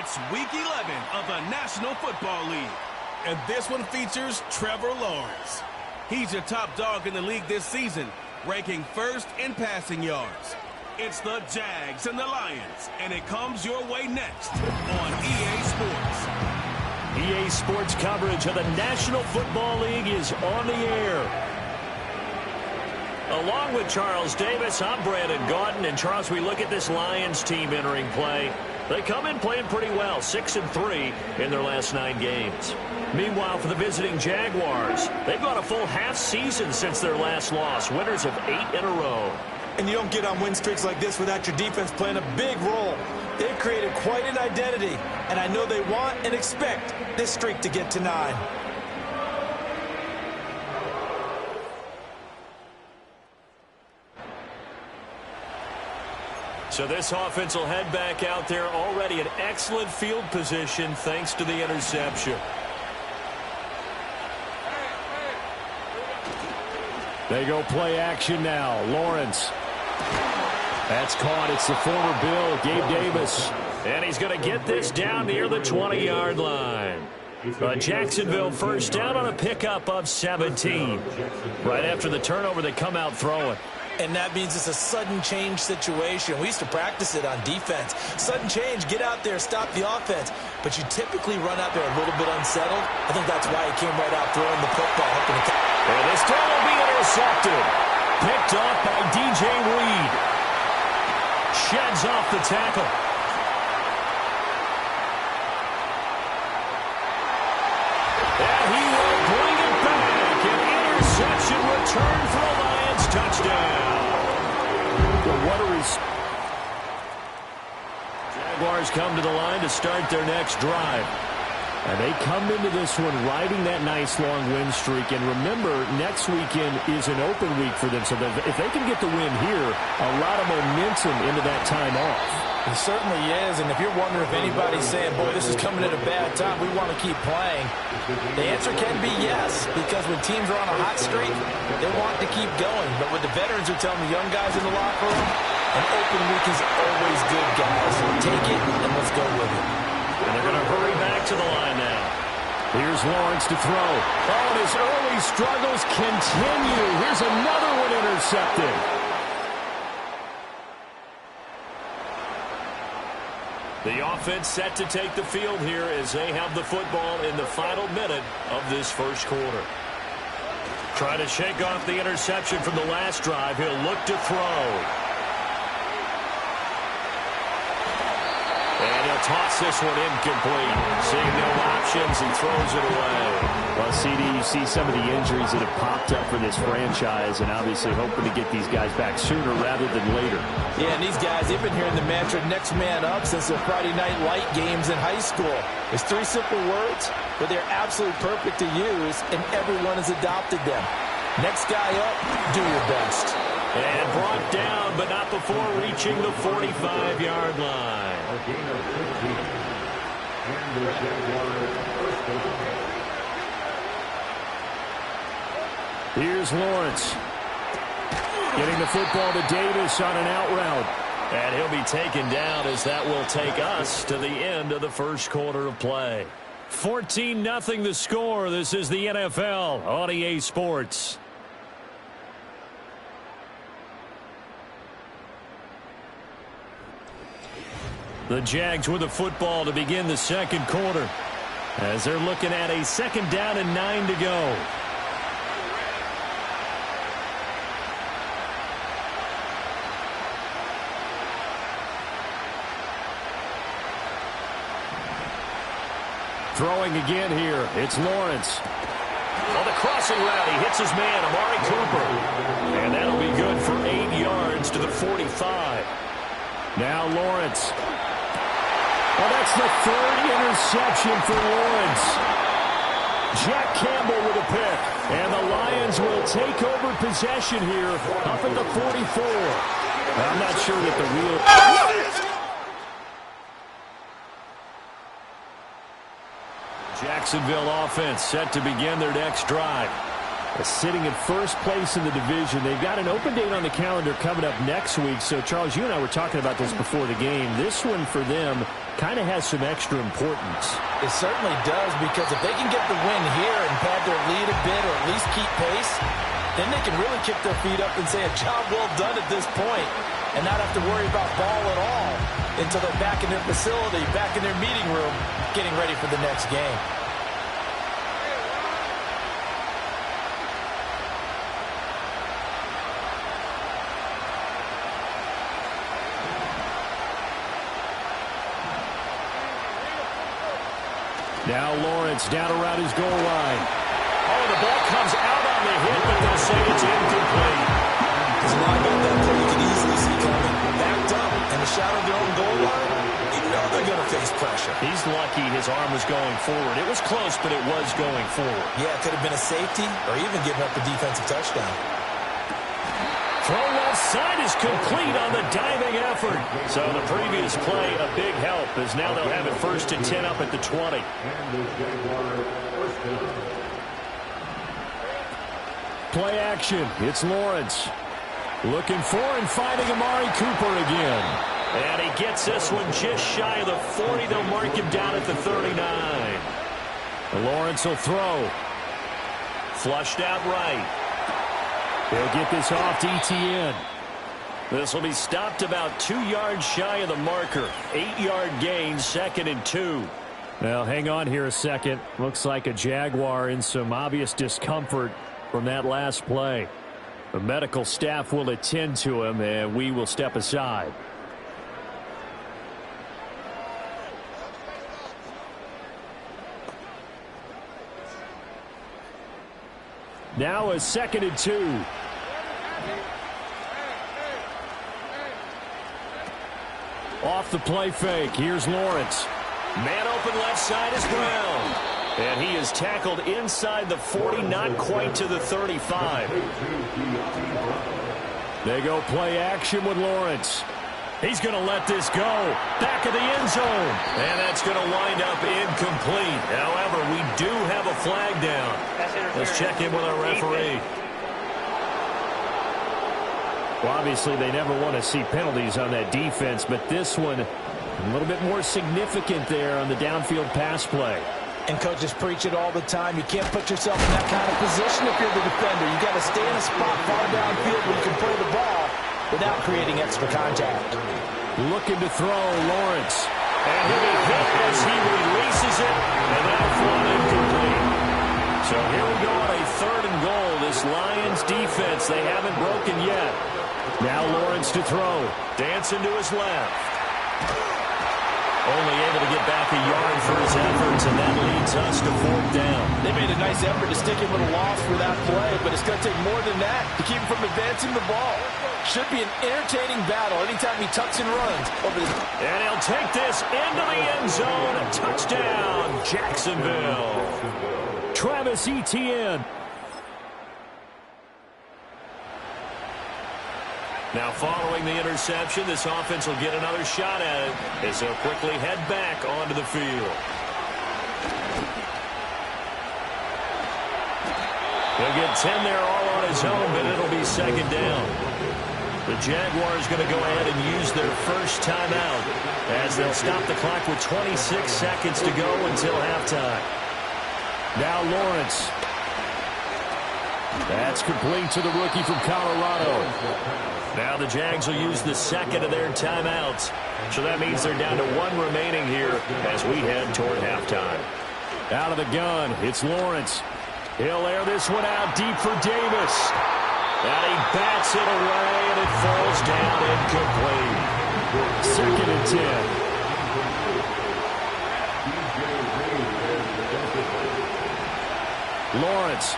It's Week 11 of the National Football League. And this one features Trevor Lawrence. He's your top dog in the league this season, ranking first in passing yards. It's the Jags and the Lions, and it comes your way next on EA Sports. EA Sports coverage of the National Football League is on the air. Along with Charles Davis, I'm Brandon Gaudin. And Charles, we look at this Lions team entering play. They come in playing pretty well, 6-3 in their last 9 games. Meanwhile, for the visiting Jaguars, they've gone a full half season since their last loss, winners of 8 in a row. And you don't get on win streaks like this without your defense playing a big role. They've created quite an identity, and I know they want and expect this streak to get to 9. So this offense will head back out there, already in excellent field position thanks to the interception. They go play action now. Lawrence. That's caught. It's the former Bill, Gabe Davis. And he's going to get this down near the 20-yard line. Jacksonville first down on a pickup of 17. Right after the turnover, they come out throwing. And that means it's a sudden change situation. We used to practice it on defense. Sudden change, get out there, stop the offense. But you typically run out there a little bit unsettled. I think that's why he came right out throwing the football. And this throw will be intercepted. Picked off by DJ Reed. Sheds off the tackle. And he will bring it back. An interception return for a Lions touchdown. Jaguars come to the line to start their next drive. And they come into this one riding that nice long win streak. And remember, next weekend is an open week for them. So if they can get the win here, a lot of momentum into that time off. It certainly is. And if you're wondering if anybody's saying, boy, this is coming at a bad time, we want to keep playing, the answer can be yes. Because when teams are on a hot streak, they want to keep going. But what the veterans are telling the young guys in the locker room, an open week is always good, guys. Take it and let's go with it. And they're going to hurry back to the line now. Here's Lawrence to throw. Oh, and his early struggles continue. Here's another one intercepted. The offense set to take the field here as they have the football in the final minute of this first quarter. Trying to shake off the interception from the last drive. He'll look to throw. And he'll toss this one incomplete. Seeing no options, he throws it away. Well, CD, you see some of the injuries that have popped up for this franchise, and obviously hoping to get these guys back sooner rather than later. Yeah, and these guys, they've been hearing the mantra next man up since their Friday night light games in high school. It's 3 simple words, but they're absolutely perfect to use, and everyone has adopted them. Next guy up, do your best. And brought down, but not before reaching the 45-yard line. Here's Lawrence. Getting the football to Davis on an out route. And he'll be taken down as that will take us to the end of the first quarter of play. 14-0 the score. This is the NFL on EA Sports. The Jags with the football to begin the second quarter as they're looking at a 2nd down and 9 to go. Throwing again here. It's Lawrence. On the crossing route, he hits his man, Amari Cooper. And that'll be good for 8 yards to the 45. Now Lawrence. Well, that's the 3rd interception for Lawrence. Jack Campbell with a pick. And the Lions will take over possession here up at the 44. I'm not sure that the real... Jacksonville offense set to begin their next drive. Sitting in first place in the division. They've got an open date on the calendar coming up next week. So, Charles, you and I were talking about this before the game. This one for them kind of has some extra importance. It certainly does, because if they can get the win here and pad their lead a bit or at least keep pace, then they can really kick their feet up and say a job well done at this point and not have to worry about ball at all until they're back in their facility, back in their meeting room, getting ready for the next game. Now Lawrence down around his goal line. Oh, the ball comes out on the hit, but they'll say it's incomplete. As a line about that play, you can easily see coming. Backed up in the shadow of their own goal line, you know they're going to face pressure. He's lucky his arm was going forward. It was close, but it was going forward. Yeah, it could have been a safety or even giving up a defensive touchdown. Throw left side is complete on the diving effort. So the previous play, a big help, as now they'll have it 1st and 10 up at the 20. Play action. It's Lawrence. Looking for and finding Amari Cooper again. And he gets this one just shy of the 40. They'll mark him down at the 39. Lawrence will throw. Flushed out right. They'll get this off to Etienne. This will be stopped about 2 yards shy of the marker. 8-yard gain, 2nd and 2. Well, hang on here a second. Looks like a Jaguar in some obvious discomfort from that last play. The medical staff will attend to him, and we will step aside. Now a 2nd and 2. Off the play fake. Here's Lawrence. Man open left side is Brown. And he is tackled inside the 40, not quite to the 35. They go play action with Lawrence. He's going to let this go. Back of the end zone. And that's going to wind up incomplete. However, we do have a flag down. Let's check in with our referee. Well, obviously, they never want to see penalties on that defense, but this one a little bit more significant there on the downfield pass play. And coaches preach it all the time. You can't put yourself in that kind of position if you're the defender. You got to stay in a spot far downfield where you can play the ball without creating extra contact. Looking to throw, Lawrence. And he'll be hit as he releases it, and that'll fall incomplete. So here we go on a 3rd and goal. This Lions defense, they haven't broken yet. Now Lawrence to throw. Dancing to his left. Only able to get back a yard for his efforts, and that leads us to 4th down. They made a nice effort to stick him with a loss for that play, but it's going to take more than that to keep him from advancing the ball. Should be an entertaining battle anytime he tucks and runs. And he'll take this into the end zone. A touchdown, Jacksonville. Travis Etienne. Now following the interception, this offense will get another shot at it as they'll quickly head back onto the field. He'll get 10 there all on his own, but it'll be 2nd down. The Jaguars going to go ahead and use their first timeout as they'll stop the clock with 26 seconds to go until halftime. Now Lawrence. That's complete to the rookie from Colorado. Now the Jags will use the 2nd of their timeouts. So that means they're down to 1 remaining here as we head toward halftime. Out of the gun, it's Lawrence. He'll air this one out deep for Davis. And he bats it away, and it falls down incomplete. 2nd and 10. Lawrence.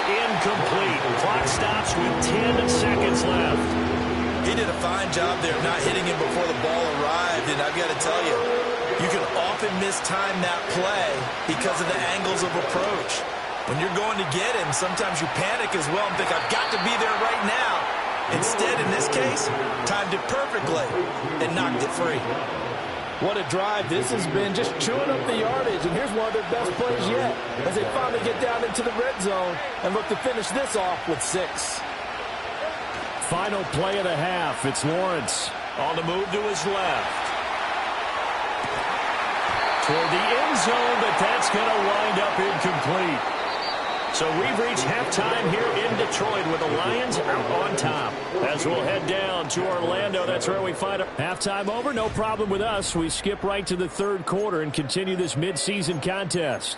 Incomplete. Clock stops with 10 seconds left. He did a fine job there not hitting him before the ball arrived, and I've got to tell you, you can often mistime that play because of the angles of approach. When you're going to get him, sometimes you panic as well and think, I've got to be there right now. Instead, in this case, timed it perfectly and knocked it free. What a drive this has been, just chewing up the yardage. And here's one of their best plays yet as they finally get down into the red zone and look to finish this off with 6. Final play of the half. It's Lawrence. On the move to his left. Toward the end zone, but that's going to wind up incomplete. So we've reached halftime here in Detroit with the Lions out on top. As we'll head down to Orlando, that's where we find out. Halftime over, no problem with us. We skip right to the third quarter and continue this midseason contest.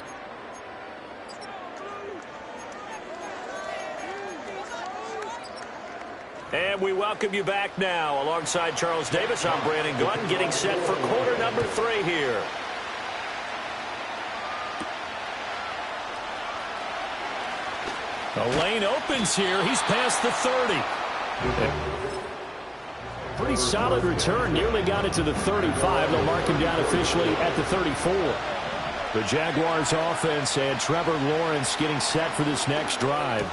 And we welcome you back now. Alongside Charles Davis, I'm Brandon Gordon, getting set for quarter number 3 here. The lane opens here. He's past the 30. Pretty solid return. Nearly got it to the 35. They'll mark him down officially at the 34. The Jaguars offense and Trevor Lawrence getting set for this next drive.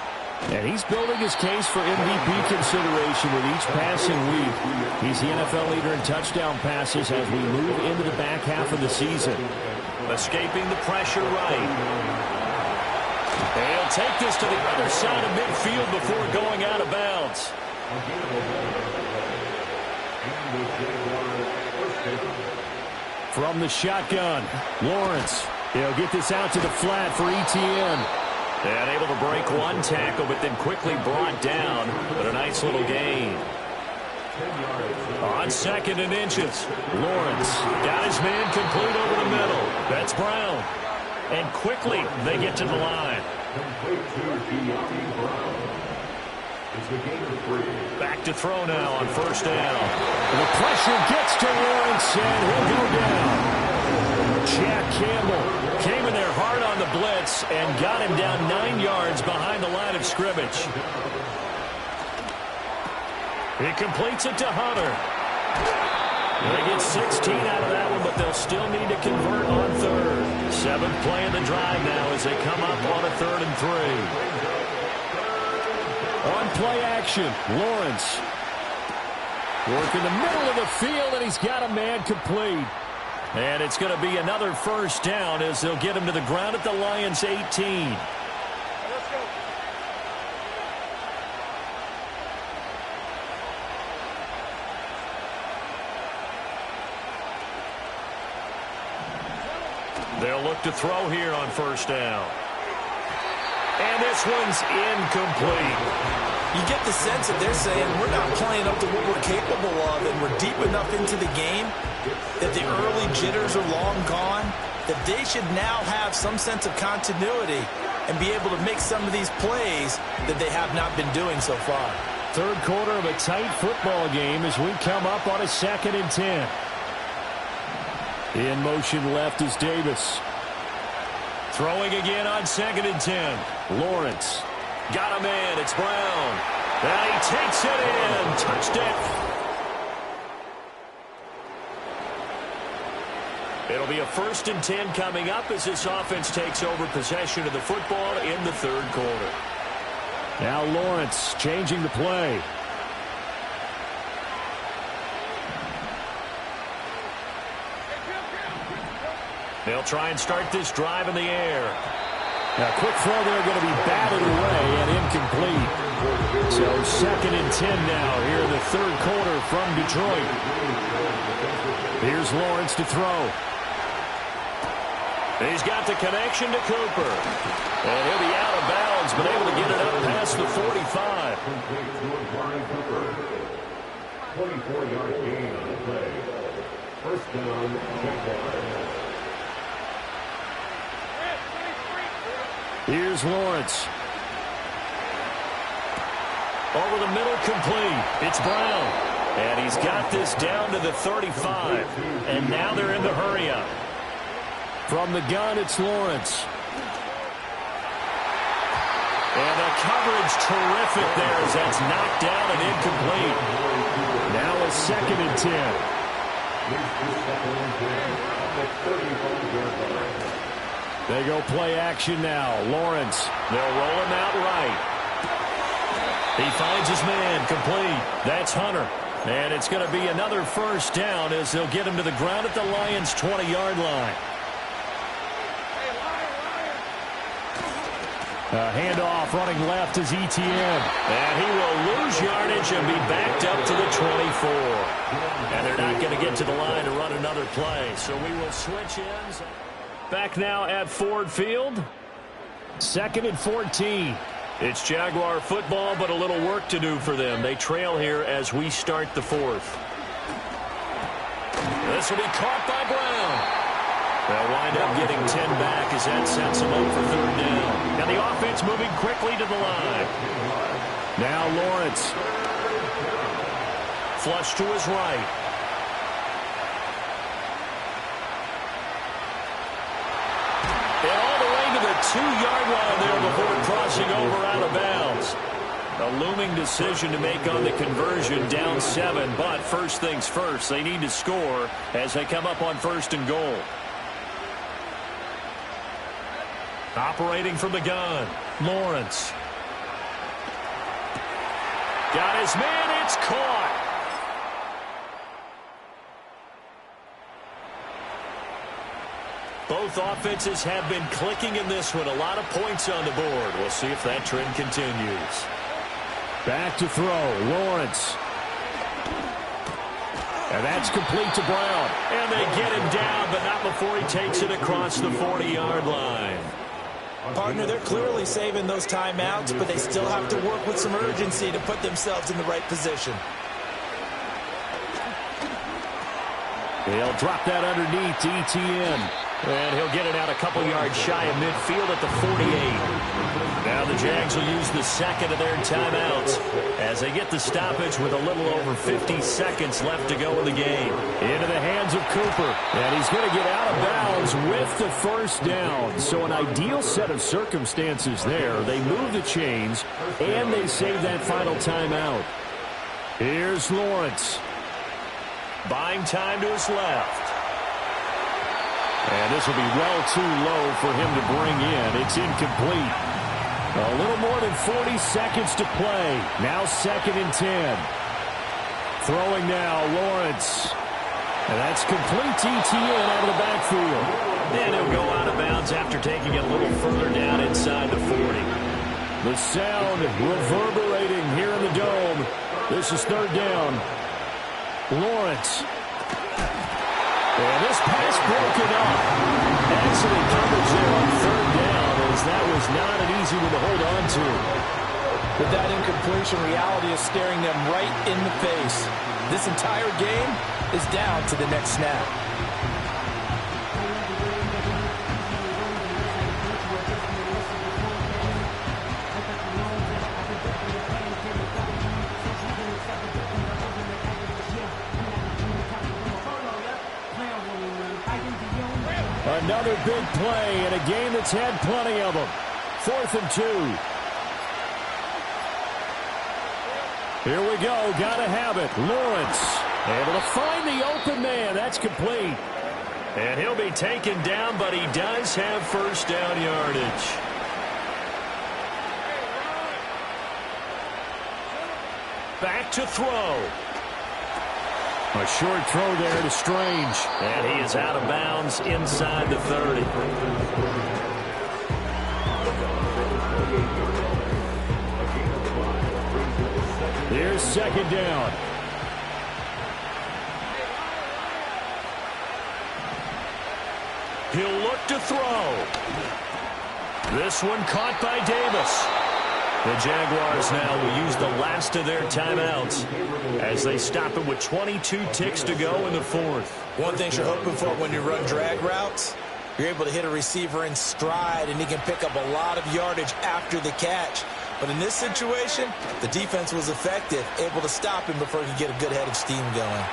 And he's building his case for MVP consideration with each passing week. He's the NFL leader in touchdown passes as we move into the back half of the season. Escaping the pressure right. He'll take this to the other side of midfield before going out of bounds. From the shotgun, Lawrence. He'll get this out to the flat for Etienne. And able to break one tackle, but then quickly brought down. But a nice little gain. On 2nd and inches, Lawrence got his man complete over the middle. That's Brown. And quickly they get to the line. Back to throw now on 1st down. The pressure gets to Lawrence, and he'll go down. Jack Campbell came in there hard on the blitz and got him down 9 yards behind the line of scrimmage. He completes it to Hunter. They get 16 out of that one, but they'll still need to convert on 3rd. 7th play in the drive now as they come up on a 3rd and 3. On play action, Lawrence. Working the middle of the field, and he's got a man complete. And it's going to be another 1st down as they'll get him to the ground at the Lions' 18. They'll look to throw here on 1st down. And this one's incomplete. You get the sense that they're saying we're not playing up to what we're capable of, and we're deep enough into the game that the early jitters are long gone, that they should now have some sense of continuity and be able to make some of these plays that they have not been doing so far. Third quarter of a tight football game as we come up on a 2nd and 10. In motion left is Davis. Throwing again on 2nd and 10. Lawrence. Got a man. It's Brown. And he takes it in. Touchdown. It'll be a 1st and 10 coming up as this offense takes over possession of the football in the 3rd quarter. Now Lawrence changing the play. They'll try and start this drive in the air. Now, quick throw there going to be batted away and incomplete. So 2nd and 10 now here in the 3rd quarter from Detroit. Here's Lawrence to throw. He's got the connection to Cooper. And he'll be out of bounds, but able to get it up past the 45. 24-yard gain on the play. 1st down, Jaguars. Here's Lawrence. Over the middle, complete. It's Brown. And he's got this down to the 35. And now they're in the hurry-up. From the gun, it's Lawrence. And the coverage terrific there as that's knocked down and incomplete. Now a 2nd and 10. They go play action now. Lawrence. They'll roll him out right. He finds his man complete. That's Hunter. And it's going to be another first down as they'll get him to the ground at the Lions' 20-yard line. A handoff running left is ETN. And he will lose yardage and be backed up to the 24. And they're not going to get to the line to run another play. So we will switch ends. Back now at Ford Field. 2nd and 14. It's Jaguar football, but a little work to do for them. They trail here as we start the 4th. This will be caught by Brown. They'll wind up getting 10 back as that sets them up for 3rd down. And the offense moving quickly to the line. Now Lawrence. Flush to his right. And all the way to the 2-yard line there before crossing over out of bounds. A looming decision to make on the conversion, down 7. But first things first, they need to score as they come up on 1st and goal. Operating from the gun, Lawrence. Got his man, it's caught. Both offenses have been clicking in this one. A lot of points on the board. We'll see if that trend continues. Back to throw, Lawrence. And that's complete to Brown. And they get him down, but not before he takes it across the 40-yard line. Partner, they're clearly saving those timeouts, but they still have to work with some urgency to put themselves in the right position. They'll drop that underneath to ETN. And he'll get it out a couple yards shy of midfield at the 48. Now the Jags will use the 2nd of their timeouts as they get the stoppage with a little over 50 seconds left to go in the game. Into the hands of Cooper. And he's going to get out of bounds with the 1st down. So an ideal set of circumstances there. They move the chains, and they save that final timeout. Here's Lawrence. Buying time to his left. And this will be well too low for him to bring in. It's incomplete. A little more than 40 seconds to play. Now 2nd and 10. Throwing now, Lawrence. And that's complete to ETN out of the backfield. And he'll go out of bounds after taking it a little further down inside the 40. The sound reverberating here in the dome. This is 3rd down. Lawrence. And this pass broken up. Excellent coverage there on 3rd down, as that was not an easy one to hold on to. But that incompletion, reality is staring them right in the face. This entire game is down to the next snap. Another big play in a game that's had plenty of them. 4th and 2. Here we go. Got to have it. Lawrence able to find the open man. That's complete. And he'll be taken down, but he does have 1st down yardage. Back to throw. A short throw there to Strange. And he is out of bounds inside the 30. Here's 2nd down. He'll look to throw. This one caught by Davis. The Jaguars now will use the last of their timeouts as they stop it with 22 ticks to go in the 4th. One thing you're hoping for when you run drag routes, you're able to hit a receiver in stride, and he can pick up a lot of yardage after the catch. But in this situation, the defense was effective, able to stop him before he could get a good head of steam going.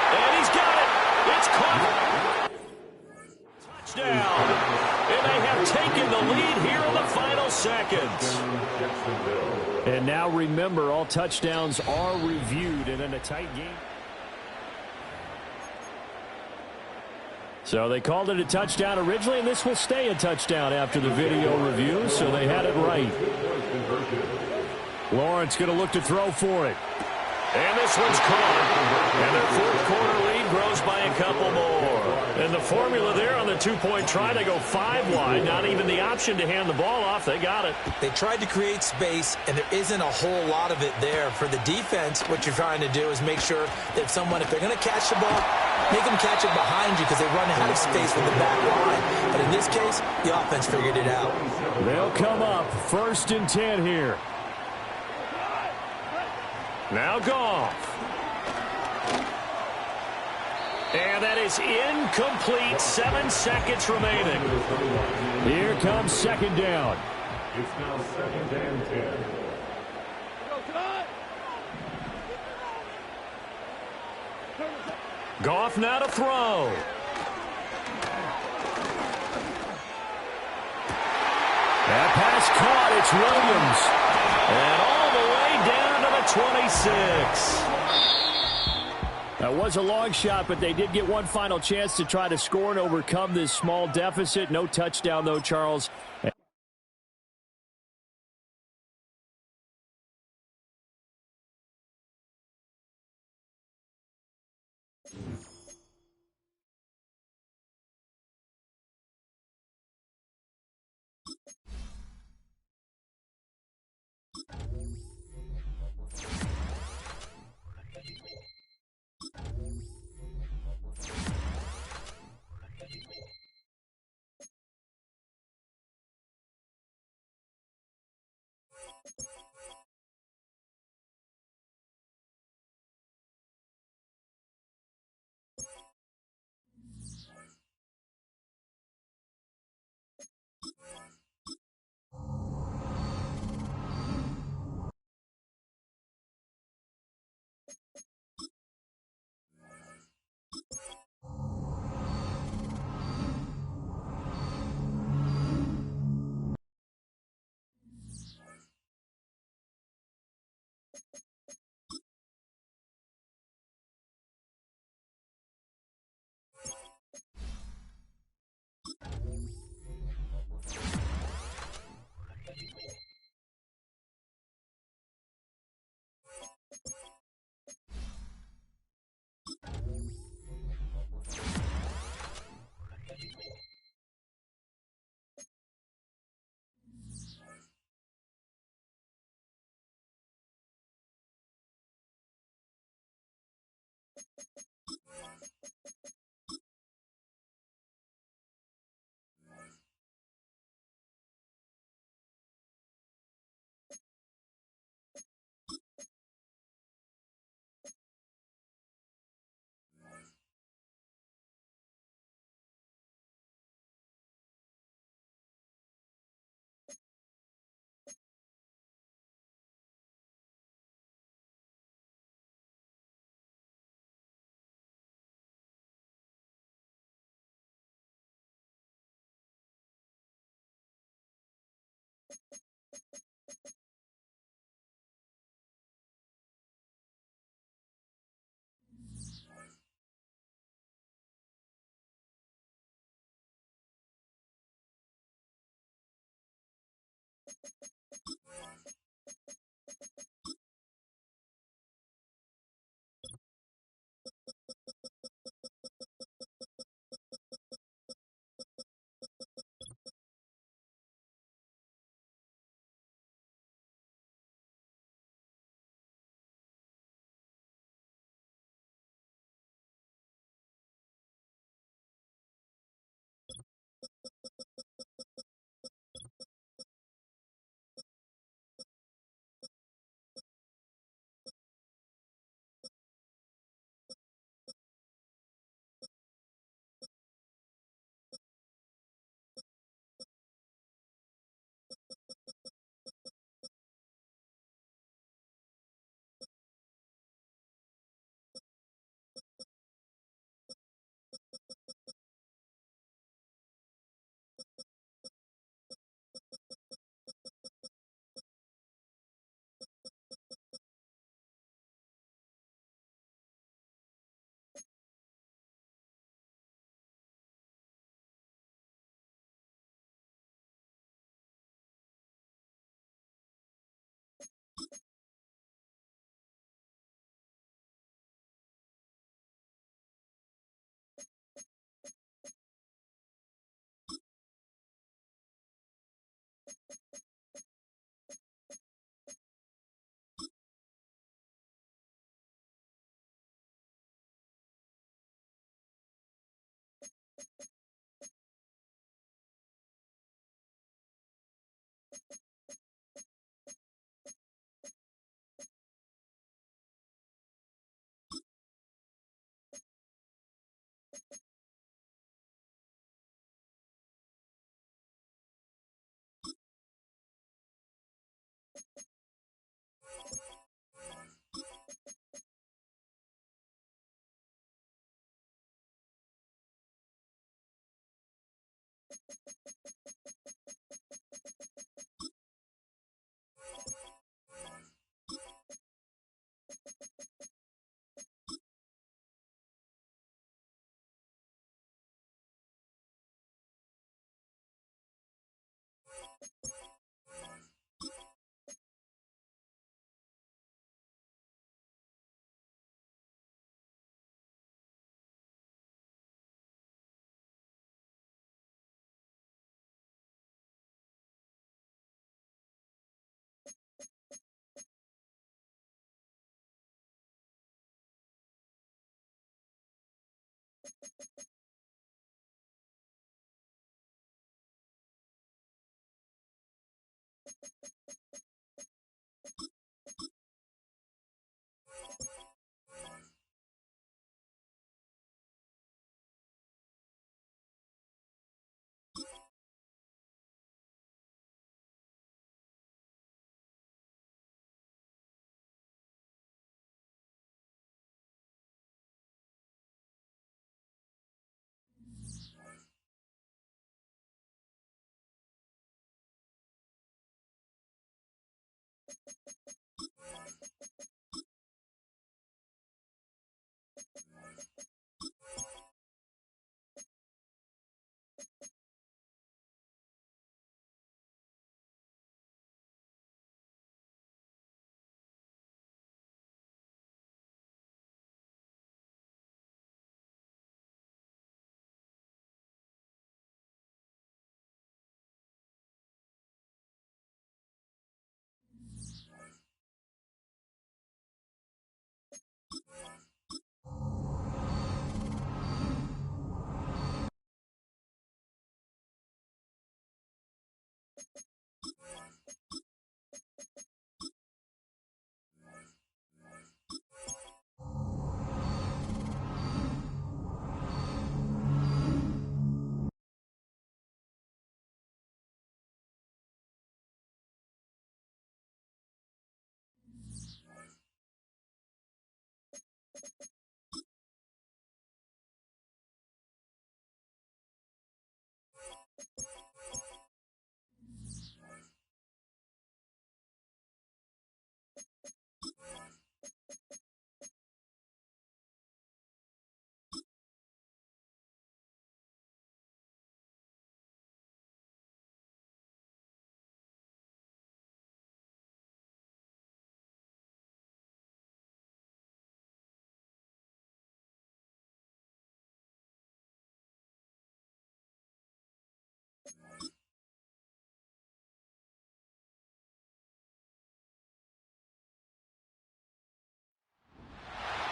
And he's got it. It's caught. Touchdown. And they have taken the lead here in the final seconds. And now remember, all touchdowns are reviewed, and in a tight game. So they called it a touchdown originally, and this will stay a touchdown after the video review, so they had it right. Lawrence going to look to throw for it. And this one's caught. And their fourth quarter lead grows by a couple more. And the formula there on the two-point try, they go 5 wide. Not even the option to hand the ball off. They got it. They tried to create space, and there isn't a whole lot of it there. For the defense, what you're trying to do is make sure that if they're going to catch the ball, make them catch it behind you because they run out of space with the back line. But in this case, the offense figured it out. They'll come up 1st and 10 here. Now Goff. And that is incomplete. 7 seconds remaining. Here comes 2nd down. It's now 2nd and 10. Goff now to throw. That pass caught. It's Williams. And all the way down to the 26. That was a long shot, but they did get one final chance to try to score and overcome this small deficit. No touchdown, though, Charles.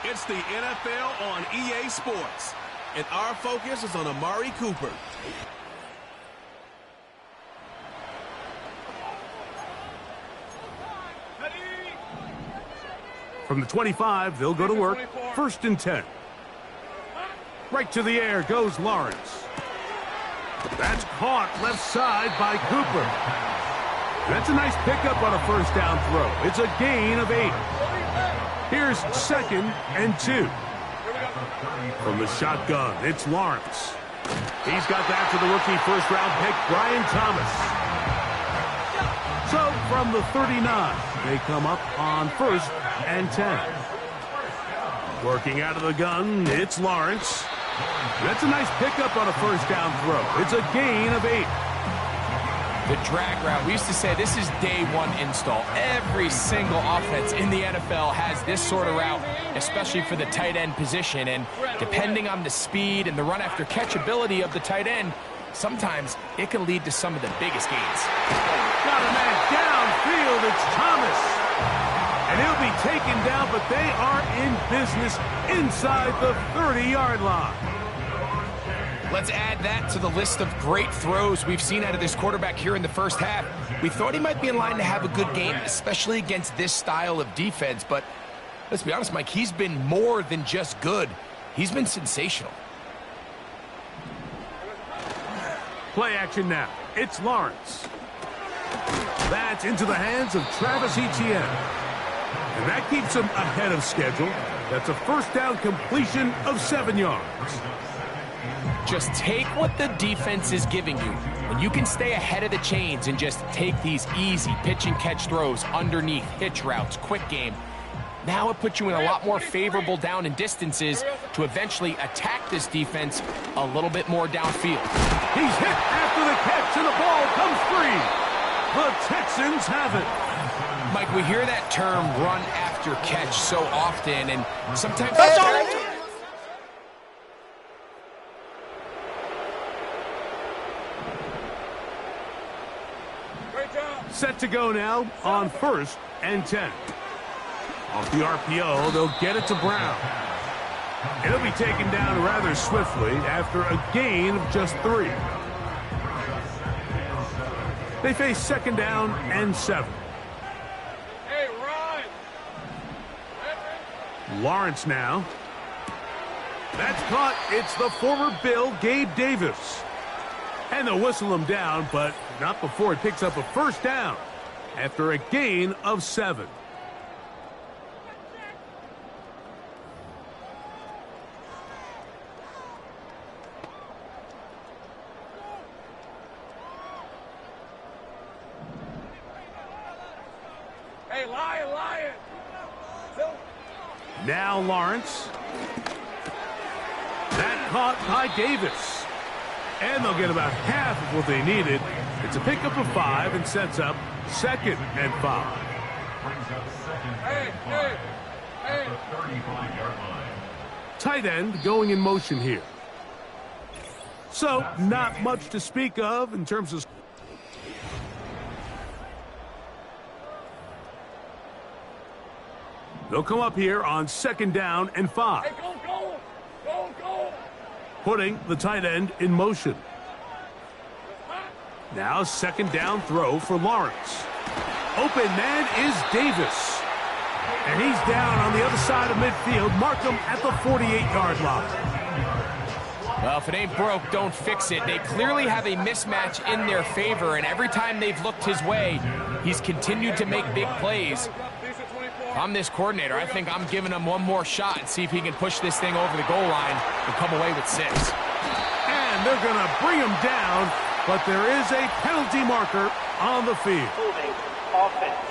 It's the NFL on EA Sports, and our focus is on Amari Cooper. From the 25, they'll go to work. 1st and 10. Right to the air goes Lawrence. That's caught left side by Cooper. That's a nice pickup on a first down throw. It's a gain of 8. Here's 2nd and 2. From the shotgun, it's Lawrence. He's got that to the rookie first-round pick, Brian Thomas. So from the 39, they come up on 1st and 10. Working out of the gun, it's Lawrence. That's a nice pickup on a first down throw. It's a gain of 8. The drag route, we used to say this is day one install. Every single offense in the NFL has this sort of route, especially for the tight end position. And depending on the speed and the run after catch ability of the tight end, sometimes it can lead to some of the biggest gains. Got a man downfield, it's Thomas. And he'll be taken down, but they are in business inside the 30-yard line. Let's add that to the list of great throws we've seen out of this quarterback here in the first half. We thought he might be in line to have a good game, especially against this style of defense. But let's be honest, Mike, he's been more than just good. He's been sensational. Play action now. It's Lawrence. That's into the hands of Travis Etienne. And that keeps him ahead of schedule. That's a first down completion of 7 yards. Just take what the defense is giving you. When you can stay ahead of the chains and just take these easy pitch and catch throws underneath, hitch routes, quick game, now it puts you in a lot more favorable down and distances to eventually attack this defense a little bit more downfield. He's hit after the catch, and the ball comes free. The Texans have it. Mike, we hear that term run after catch so often, and sometimes... Set to go now on 1st and 10. Off the RPO, they'll get it to Brown. It'll be taken down rather swiftly after a gain of just 3. They face 2nd down and 7. Hey, Ryan. Lawrence now. That's caught. It's the former Bill, Gabe Davis. And they'll whistle him down, but not before it picks up a 1st down after a gain of 7. Hey, Lion. Now Lawrence. That caught by Davis. And they'll get about half of what they needed. It's a pickup of 5 and sets up 2nd and 5. Hey. Tight end going in motion here. So, not much to speak of in terms of... They'll come up here on 2nd down and 5. Hey, go. Putting the tight end in motion. Now 2nd down throw for Lawrence. Open man is Davis. And he's down on the other side of midfield. Mark him at the 48-yard line. Well, if it ain't broke, don't fix it. They clearly have a mismatch in their favor, and every time they've looked his way, he's continued to make big plays. If I'm this coordinator, I think I'm giving him one more shot and see if he can push this thing over the goal line and come away with 6. And they're going to bring him down, but there is a penalty marker on the field. Holding offense.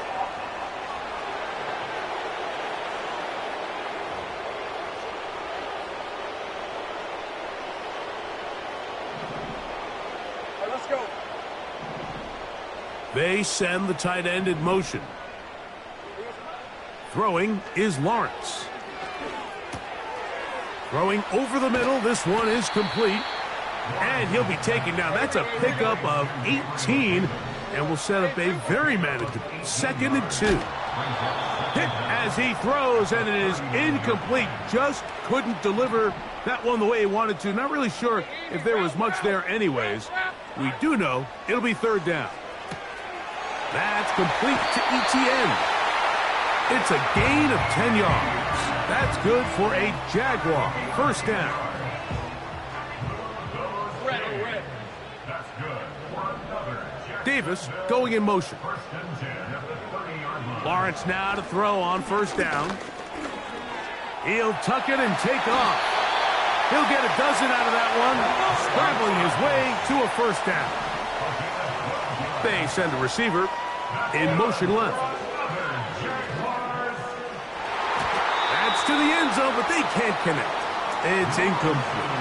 All right, let's go. They send the tight end in motion. Throwing is Lawrence. Throwing over the middle. This one is complete. And he'll be taken down. That's a pickup of 18. And will set up a very manageable 2nd and 2. Hit as he throws, and it is incomplete. Just couldn't deliver that one the way he wanted to. Not really sure if there was much there anyways. We do know it'll be 3rd down. That's complete to ETN. It's a gain of 10 yards. That's good for a Jaguar. 1st down. Davis going in motion. Lawrence now to throw on 1st down. He'll tuck it and take off. He'll get a dozen out of that one, scrambling his way to a 1st down. They send a receiver in motion left. That's to the end zone, but they can't connect. It's incomplete.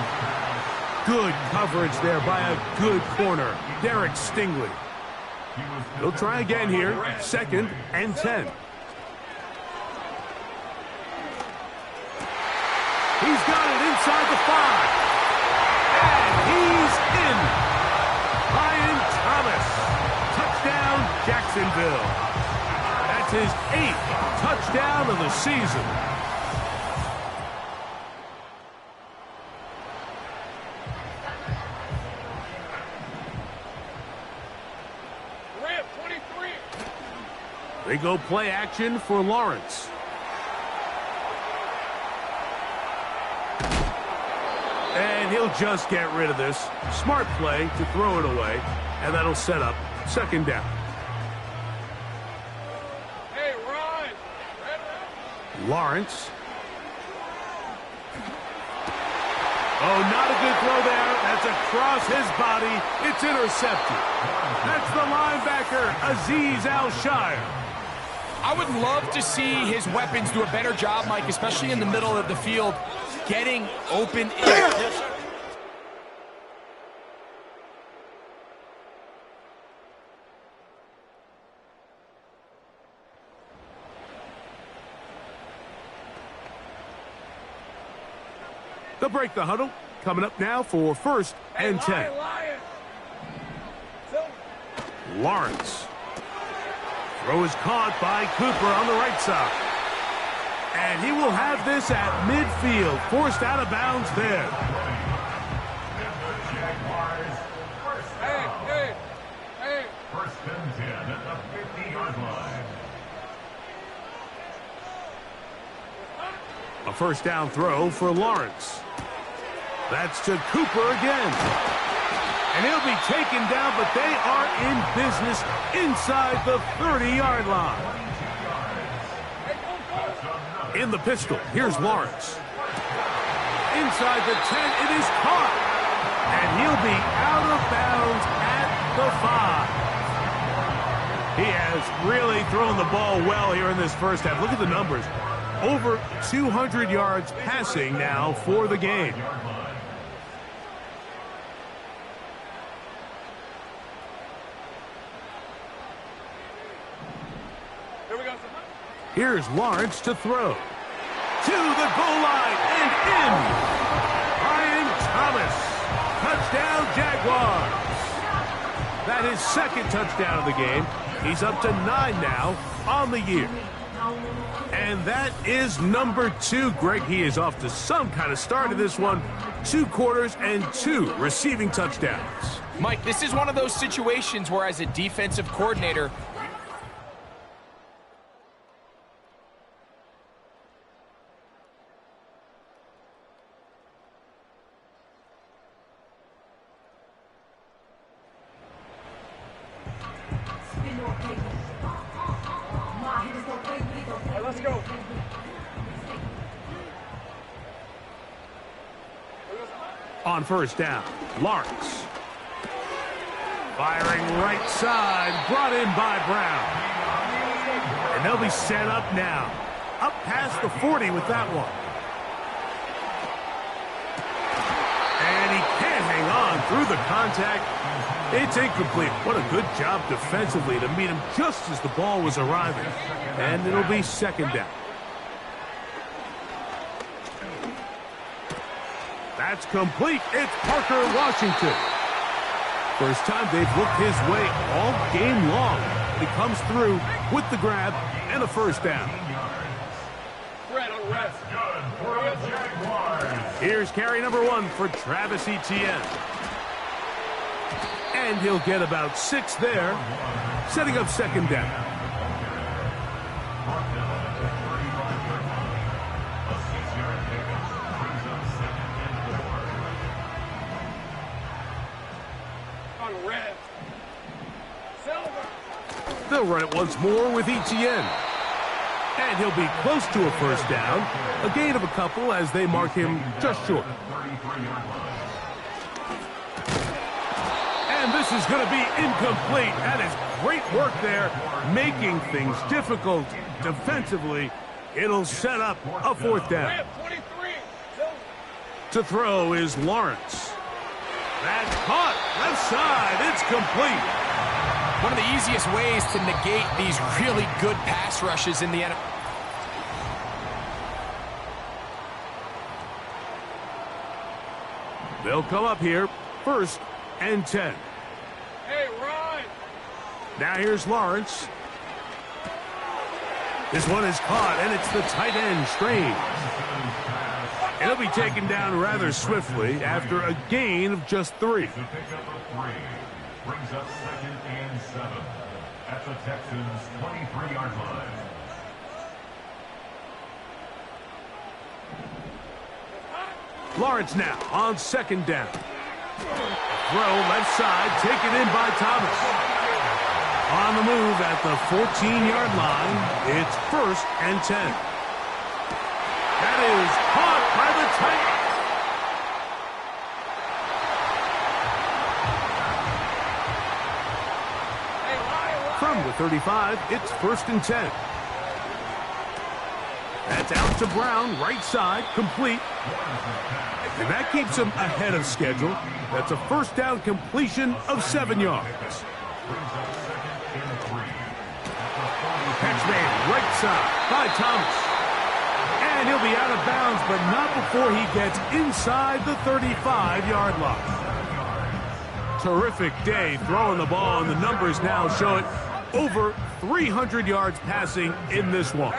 Good coverage there by a good corner, Derek Stingley. They'll try again here, 2nd and 10. He's got it inside the 5. And he's in. Ryan Thomas. Touchdown, Jacksonville. That's his 8th touchdown of the season. They go play action for Lawrence. And he'll just get rid of this. Smart play to throw it away, and that'll set up 2nd down. Hey, Ryan. Lawrence. Oh, not a good throw there. That's across his body. It's intercepted. That's the linebacker, Azeez Al-Shire. I would love to see his weapons do a better job, Mike, especially in the middle of the field, getting open. They'll break the huddle. Coming up now for 1st and 10. Lawrence. Throw is caught by Cooper on the right side. And he will have this at midfield. Forced out of bounds there. Hey. 1st and 10 at the 50-yard line. A first down throw for Lawrence. That's to Cooper again. And he'll be taken down, but they are in business inside the 30-yard line. In the pistol, here's Lawrence. Inside the 10, it is caught. And he'll be out of bounds at the 5. He has really thrown the ball well here in this first half. Look at the numbers. Over 200 yards passing now for the game. Here's Lawrence to throw. To the goal line and in. Brian Thomas. Touchdown, Jaguars. That is 2nd touchdown of the game. He's up to 9 now on the year. And that is number 2. Greg, he is off to some kind of start in this one. 2 quarters and 2 receiving touchdowns. Mike, this is one of those situations where as a defensive coordinator, Let's go. On first down, Lawrence. Firing right side, brought in by Brown. And they'll be set up now. Up past the 40 with that one. And he can't hang on through the contact. It's incomplete. What a good job defensively to meet him just as the ball was arriving. And it'll be 2nd down. That's complete. It's Parker Washington. First time they've looked his way all game long. He comes through with the grab and a first down. Here's carry number 1 for Travis Etienne. And he'll get about 6 there, setting up 2nd down. They'll run it once more with Etienne. And he'll be close to a first down. A gain of a couple as they mark him just short. And this is going to be incomplete. That is great work there, making things difficult defensively. It'll set up a 4th down. To throw is Lawrence. That's caught. Left side. It's complete. one of the easiest ways to negate these really good pass rushes in the NFL. They'll come up here, 1st and 10. Hey, Ryan! Now here's Lawrence. This one is caught, and it's the tight end, Strange. It'll be taken down rather swiftly after a gain of just 3. The pickup of 3 brings up 2nd and 7 at the Texans' 23-yard line. Lawrence now on 2nd down. Throw left side, taken in by Thomas. On the move at the 14-yard line, it's 1st and 10. That is caught by the Titans. From the 35, it's 1st and 10. That's out to Brown, right side, complete. And that keeps him ahead of schedule. That's a 1st down completion of 7 yards. Catch made right side by Thomas. And he'll He'll be out of bounds, but not before he gets inside the 35-yard line. Terrific day throwing the ball, and the numbers now show it. Over 300 yards passing in this one.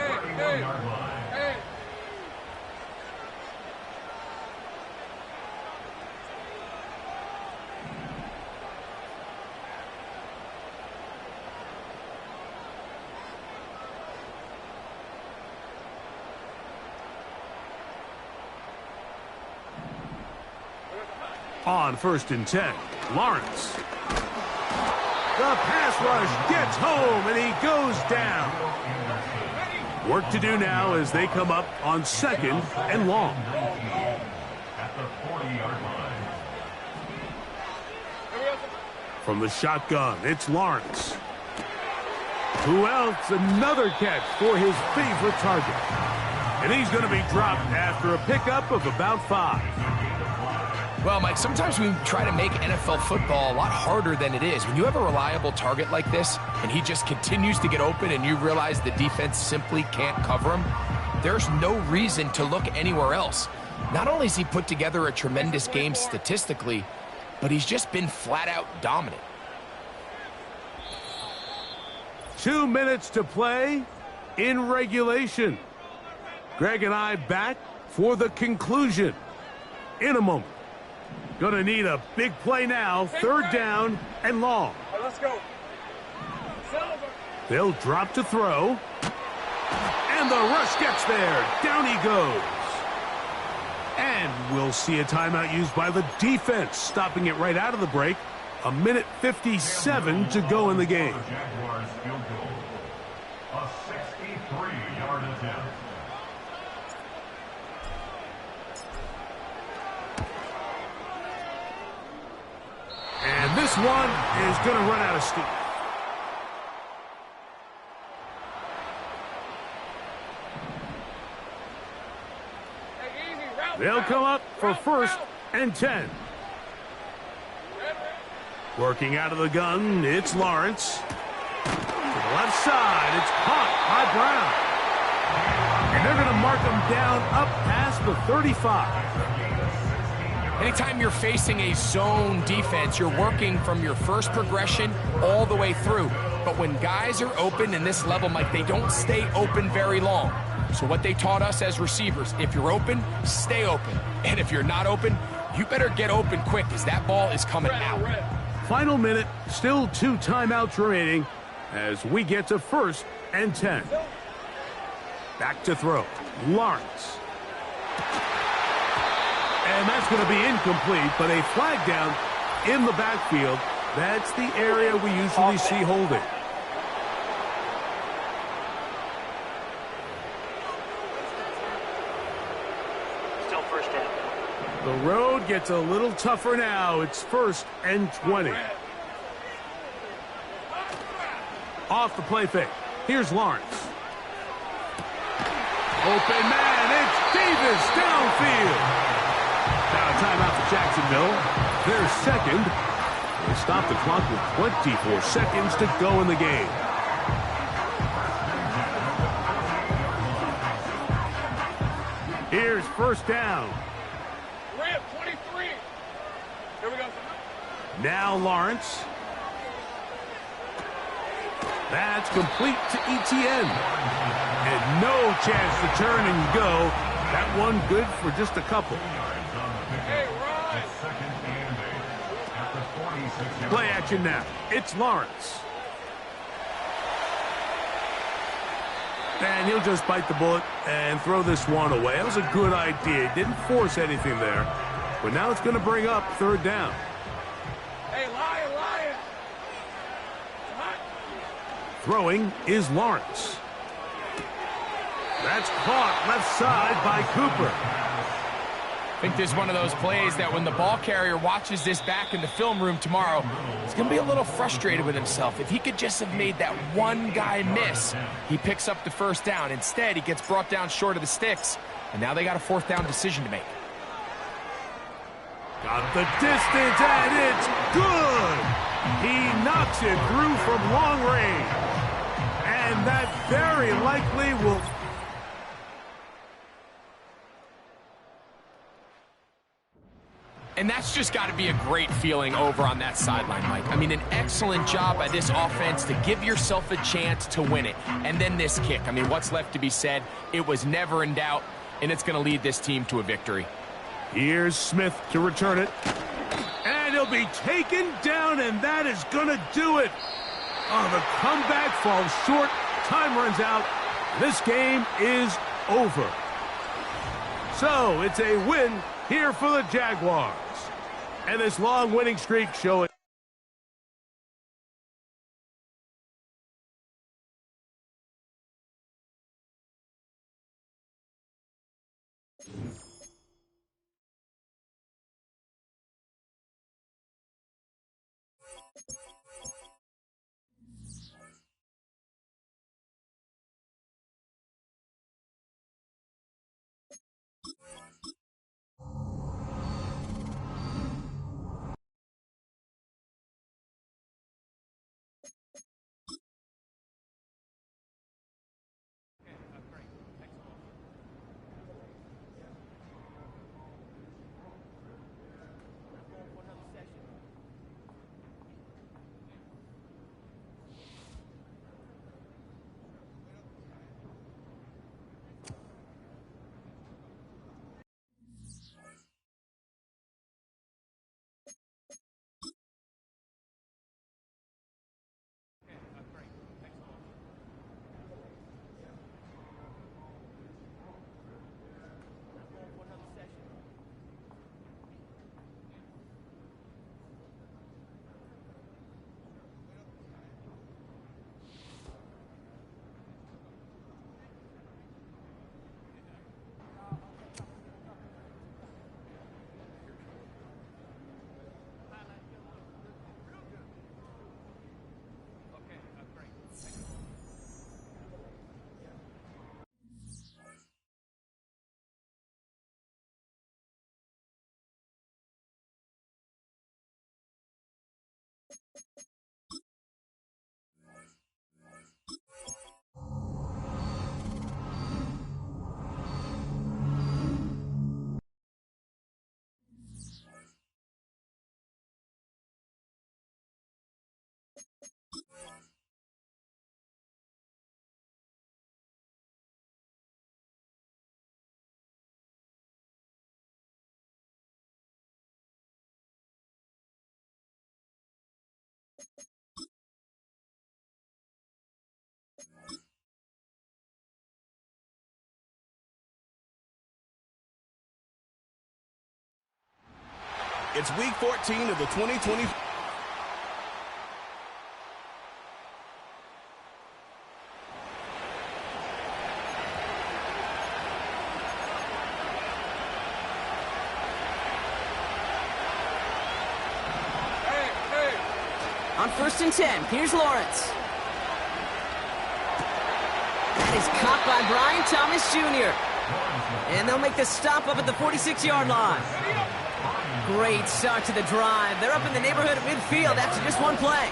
On 1st and 10, Lawrence. The pass rush gets home, and he goes down. Work to do now as they come up on 2nd and long. At the 40-yard line. From the shotgun, it's Lawrence. Who else? Another catch for his favorite target. And he's going to be dropped after a pickup of about 5. Well, Mike, sometimes we try to make NFL football a lot harder than it is. When you have a reliable target like this, and he just continues to get open, and you realize the defense simply can't cover him, there's no reason to look anywhere else. Not only has he put together a tremendous game statistically, but he's just been flat-out dominant. 2 minutes to play in regulation. Greg and I back for the conclusion in a moment. Gonna need a big play now. 3rd down and long. Right, let's go. They'll drop to throw. And the rush gets there. Down he goes. And we'll see a timeout used by the defense, stopping it right out of the break. 1:57 to go in the game. Jaguars field goal. A 63-yard attempt. And this one is going to run out of steam. They'll come up for 1st and 10. Working out of the gun, it's Lawrence. To the left side, it's caught by Brown. And they're going to mark him down up past the 35. Anytime you're facing a zone defense, you're working from your first progression all the way through. But when guys are open in this level, Mike, they don't stay open very long. So what they taught us as receivers, if you're open, stay open. And if you're not open, you better get open quick because that ball is coming out. Final minute, still 2 timeouts remaining as we get to 1st and 10. Back to throw, Lawrence. And that's going to be incomplete, but a flag down in the backfield. That's the area we usually see holding. Still 1st down. The road gets a little tougher now. It's 1st and 20. Off the play fake. Here's Lawrence. Open man, it's Davis downfield. Now a timeout for Jacksonville. Their 2nd. They stop the clock with 24 seconds to go in the game. Here's 1st down. Red 23. Here we go. Now Lawrence. That's complete to ETN. And no chance to turn and go. That one good for just a couple. Hey, Ryan. Play action now. It's Lawrence. And he'll just bite the bullet and throw this one away. That was a good idea. Didn't force anything there. But now it's going to bring up 3rd down. Hey, Lion. Throwing is Lawrence. That's caught left side by Cooper. I think this is one of those plays that when the ball carrier watches this back in the film room tomorrow, he's going to be a little frustrated with himself. If he could just have made that one guy miss, he picks up the 1st down. Instead, he gets brought down short of the sticks, and now they got a 4th down decision to make. Got the distance, and it's good. He knocks it through from long range. And that very likely will... And that's just got to be a great feeling over on that sideline, Mike. I mean, an excellent job by this offense to give yourself a chance to win it. And then this kick. I mean, what's left to be said? It was never in doubt, and it's going to lead this team to a victory. Here's Smith to return it. And he'll be taken down, and that is going to do it. Oh, the comeback falls short. Time runs out. This game is over. So, it's a win here for the Jaguars. And this long winning streak showing. It's week 14 of the 2020. On 1st and 10, here's Lawrence. That is caught by Brian Thomas Jr. And they'll make the stop up at the 46-yard line. Great start to the drive. They're up in the neighborhood of midfield after just one play.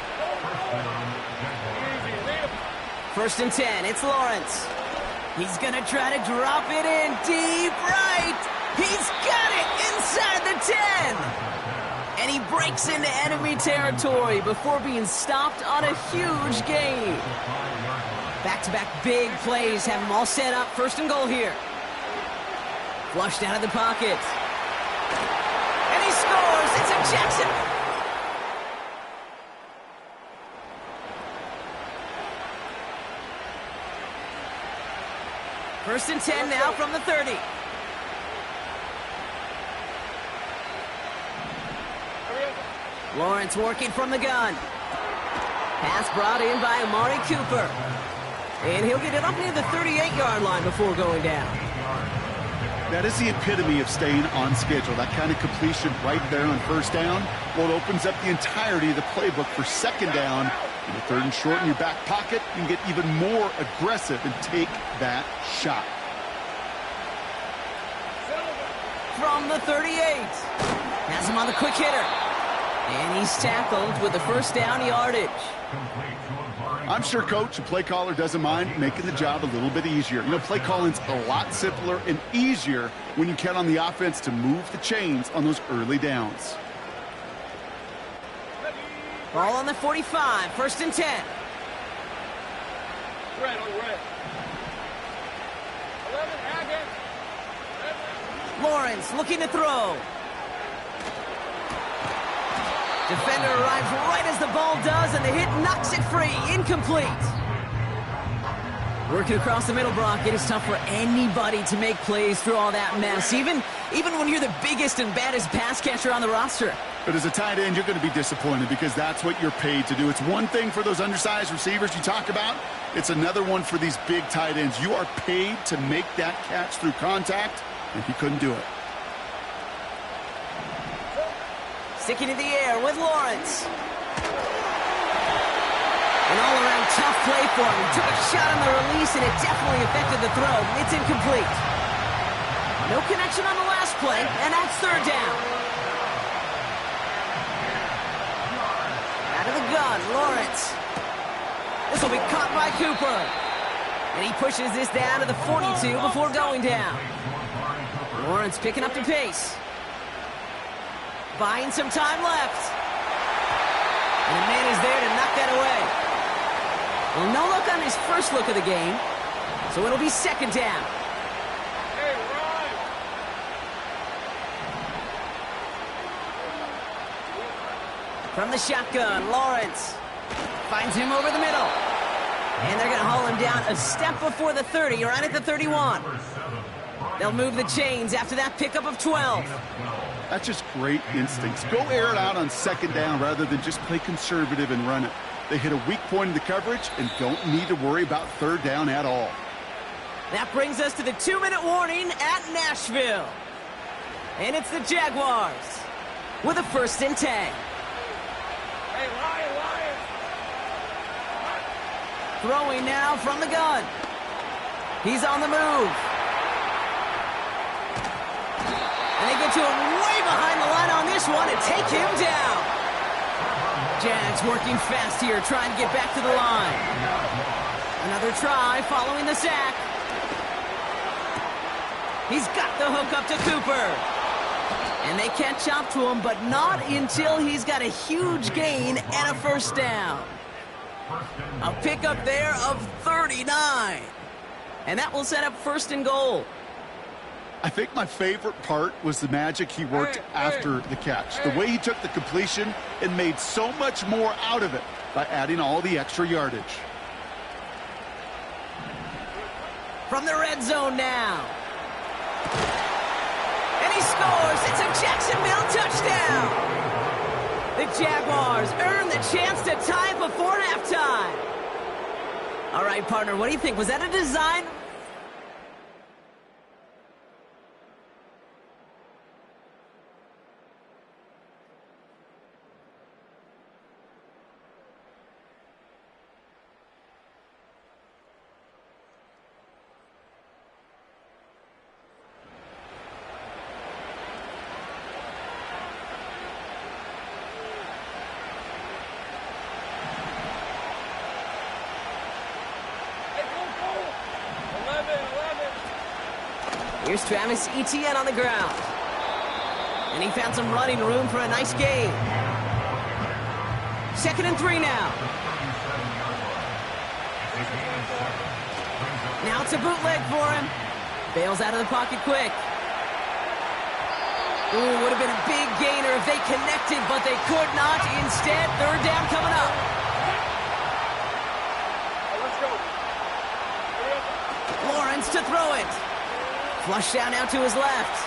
1st and 10, it's Lawrence. He's going to try to drop it in deep right. He's got it inside the 10. And he breaks into enemy territory before being stopped on a huge gain. Back-to-back big plays have them all set up. 1st and goal here. Flushed out of the pocket. And he scores. It's a Jackson. First and 10 now from the 30. Lawrence working from the gun. Pass brought in by Amari Cooper. And he'll get it up near the 38-yard line before going down. That is the epitome of staying on schedule. That kind of completion right there on 1st down. Well, it opens up the entirety of the playbook for 2nd down. In the 3rd and short in your back pocket, you can get even more aggressive and take that shot. From the 38. Has him on the quick hitter. And he's tackled with the 1st down yardage. I'm sure coach and play caller doesn't mind making the job a little bit easier. You know, play calling's a lot simpler and easier when you count on the offense to move the chains on those early downs. Ball on the 45, 1st and 10. Red, on red. 11, Haggett. Lawrence looking to throw. Defender arrives right as the ball does, and the hit knocks it free. Incomplete. Working across the middle, Brock. It is tough for anybody to make plays through all that mess, even when you're the biggest and baddest pass catcher on the roster. But as a tight end, you're going to be disappointed because that's what you're paid to do. It's one thing for those undersized receivers you talk about. It's another one for these big tight ends. You are paid to make that catch through contact, and he couldn't do it. Sticking in the air with Lawrence. An all-around tough play for him. He took a shot on the release, and it definitely affected the throw. It's incomplete. No connection on the last play, and that's 3rd down. Out of the gun, Lawrence. This will be caught by Cooper. And he pushes this down to the 42 before going down. Lawrence picking up the pace. Buying some time left. And the man is there to knock that away. Well, no luck on his first look of the game, so it'll be 2nd down. Hey, Ryan. From the shotgun, Lawrence finds him over the middle. And they're going to haul him down a step before the 30, right at the 31. They'll move the chains after that pickup of 12. That's just great instincts. Go air it out on 2nd down rather than just play conservative and run it. They hit a weak point in the coverage and don't need to worry about 3rd down at all. That brings us to the 2-minute warning at Nashville. And it's the Jaguars with a 1st and 10. Hey, Lion. Throwing now from the gun. He's on the move. And they get to him way behind the line on this one and take him down. Jags working fast here, trying to get back to the line. Another try following the sack. He's got the hook up to Cooper. And they catch up to him, but not until he's got a huge gain and a 1st down. A pickup there of 39. And that will set up 1st and goal. I think my favorite part was the magic he worked after the catch. The way he took the completion and made so much more out of it by adding all the extra yardage. From the red zone now. And he scores. It's a Jacksonville touchdown. The Jaguars earn the chance to tie it before halftime. All right, partner, what do you think? Was that a design? Here's Travis Etienne on the ground. And he found some running room for a nice gain. 2nd and 3 now. Now it's a bootleg for him. Bails out of the pocket quick. Ooh, would have been a big gainer if they connected, but they could not. Instead, 3rd down coming up. Let's go. Lawrence to throw it. Flush down now to his left.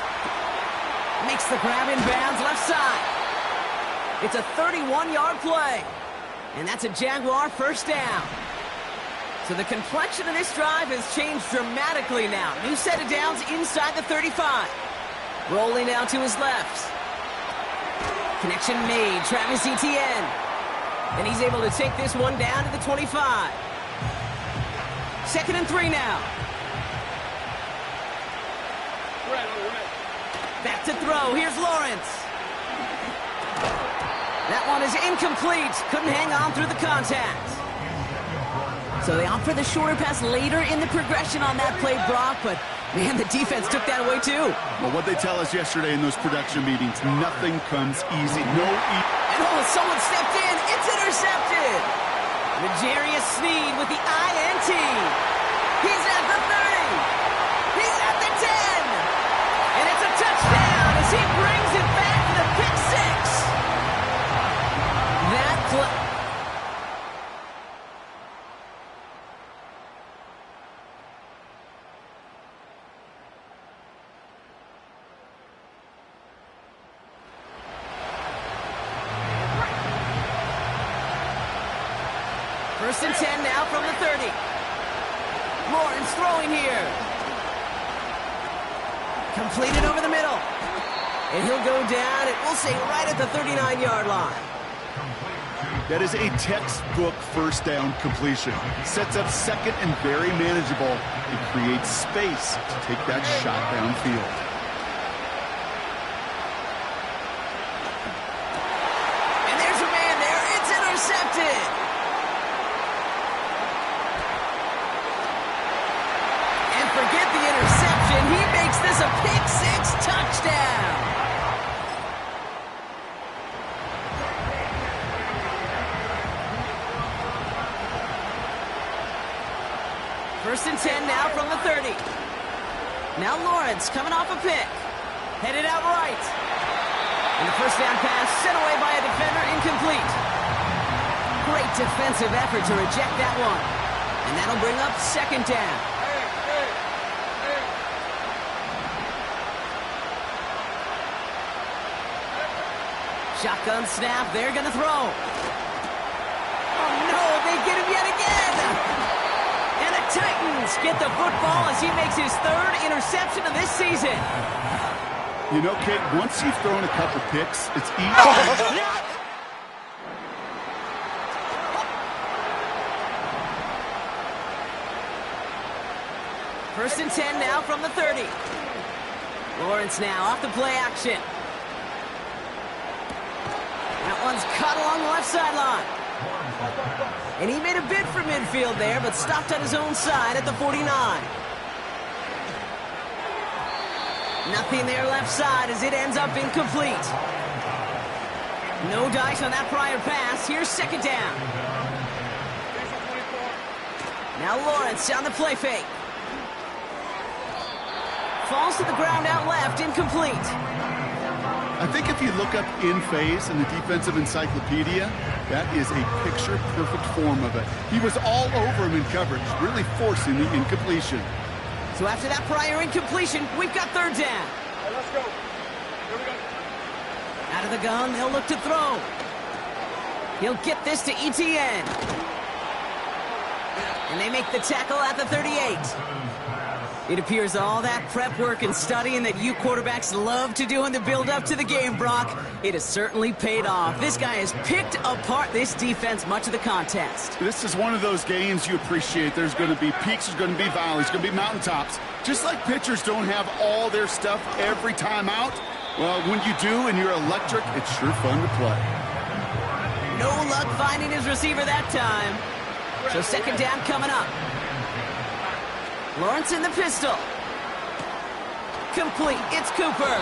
Makes the grab in bounds left side. It's a 31-yard play. And that's a Jaguar 1st down. So the complexion of this drive has changed dramatically now. New set of downs inside the 35. Rolling now to his left. Connection made. Travis Etienne. And he's able to take this one down to the 25. 2nd and 3 now. Back to throw. Here's Lawrence. That one is incomplete. Couldn't hang on through the contact. So they opt for the shorter pass later in the progression on that play, Brock, but Man, the defense took that away too. Well, what they tell us yesterday in those production meetings, nothing comes easy. And someone stepped in. It's intercepted. Majarius Sneed with the INT. He's at the 30. He's at the 10. And it's a touchdown as he brings it back for the pick six. That play. First and 10 now from the 30. Lawrence throwing here. Completed over the middle. And he'll go down, and we'll say right at the 39-yard line. That is a textbook first down completion. Sets up second and very manageable. It creates space to take that shot downfield. And there's a man there. It's intercepted. And forget the interception. He makes this a pick six touchdown. First and 10 now from the 30. Now Lawrence coming off a pick. Headed out right. And the first down pass sent away by a defender, incomplete. Great defensive effort to reject that one. And that'll bring up second down. Shotgun snap, they're gonna throw. Oh no, they get him yet again! And the Titans get the football as he makes his third interception of this season. You know, Kate, once you've thrown a couple picks, it's easy. First and 10 now from the 30. Lawrence now off the play action. That one's caught along the left sideline. And he made a bid for midfield there, but stopped on his own side at the 49. Nothing there left side as it ends up incomplete. No dice on that prior pass. Here's second down. Now Lawrence on the play fake. Falls to the ground out left, incomplete. I think if you look up in phase in the defensive encyclopedia, that is a picture-perfect form of it. He was all over him in coverage, really forcing the incompletion. So after that prior incompletion, we've got third down. Hey, let's go. Here we go. Out of the gun, they'll look to throw. He'll get this to ETN. And they make the tackle at the 38. It appears all that prep work and studying that you quarterbacks love to do in the build-up to the game, Brock, it has certainly paid off. This guy has picked apart this defense much of the contest. This is one of those games you appreciate. There's going to be peaks, there's going to be valleys, there's going to be mountaintops. Just like pitchers don't have all their stuff every time out, well, when you do and you're electric, it's sure fun to play. No luck finding his receiver that time. So second down coming up. Lawrence in the pistol. Complete. It's Cooper.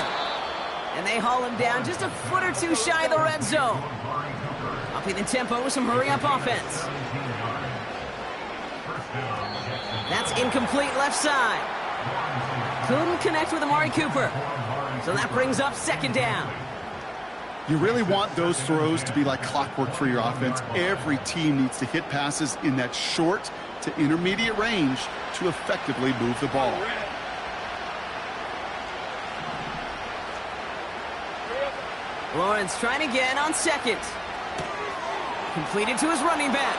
And they haul him down just a foot or two shy of the red zone. Upping the tempo with some hurry-up offense. That's incomplete left side. Couldn't connect with Amari Cooper. So that brings up second down. You really want those throws to be like clockwork for your offense. Every team needs to hit passes in that short to intermediate range to effectively move the ball. Lawrence trying again on second. Completed to his running back.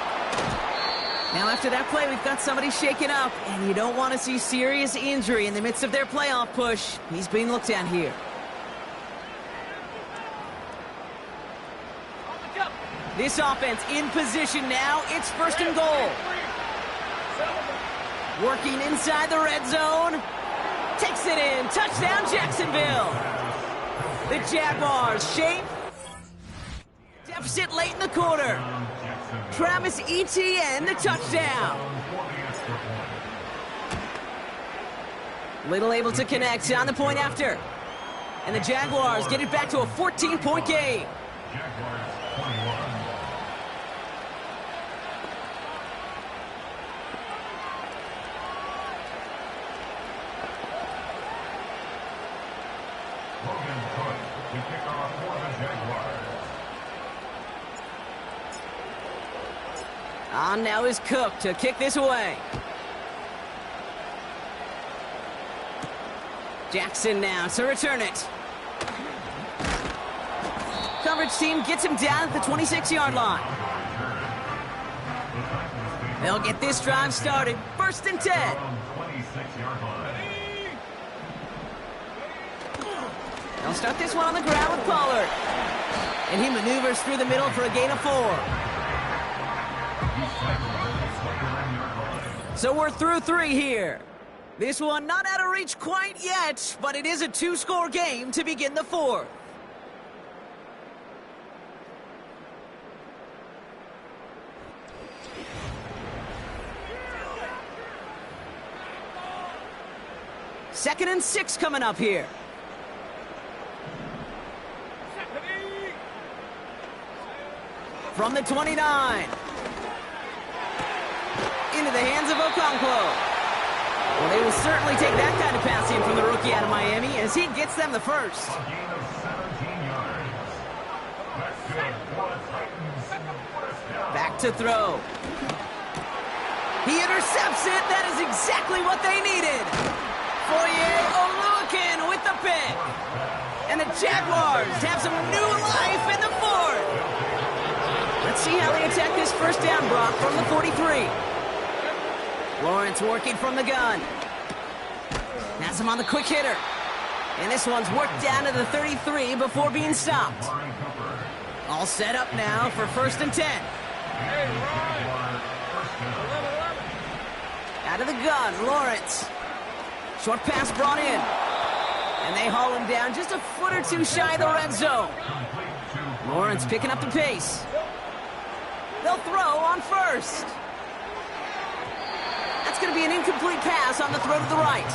Now after that play, we've got somebody shaken up, and you don't want to see serious injury in the midst of their playoff push. He's being looked at here. This offense in position now. It's first and goal. Working inside the red zone. Takes it in. Touchdown, Jacksonville. The Jaguars shape. Deficit late in the quarter. Travis Etienne, the touchdown. Little able to connect on the point after. And the Jaguars get it back to a 14-point game. Jaguars 21. Logan Cook to kick off for the Jaguars. On now is Cook to kick this away. Jackson now to return it. Coverage team gets him down at the 26-yard line. They'll get this drive started. 1st and 10. 26-yard line. They'll start this one on the ground with Pollard. And he maneuvers through the middle for a gain of 4. So we're through 3 here. This one not out of reach quite yet, but it is a 2-score game to begin the 4th. Second and 6 coming up here. From the 29. Into the hands of Okonkwo. Well, they will certainly take that kind of passing from the rookie out of Miami as he gets them the first. A gain of 17 yards. That's good for the Titans. First down. Back to throw. He intercepts it. That is exactly what they needed. Fourier Oluwakin with the pick. And the Jaguars have some new life in the 4th. Let's see how they attack this first down, Brock, from the 43. Lawrence working from the gun. Has him on the quick hitter. And this one's worked down to the 33 before being stopped. All set up now for 1st and 10. Out of the gun, Lawrence. Short pass brought in. And they haul him down just a foot or 2 shy of the red zone. Lawrence picking up the pace. They'll throw on 1st. That's going to be an incomplete pass on the throw to the right.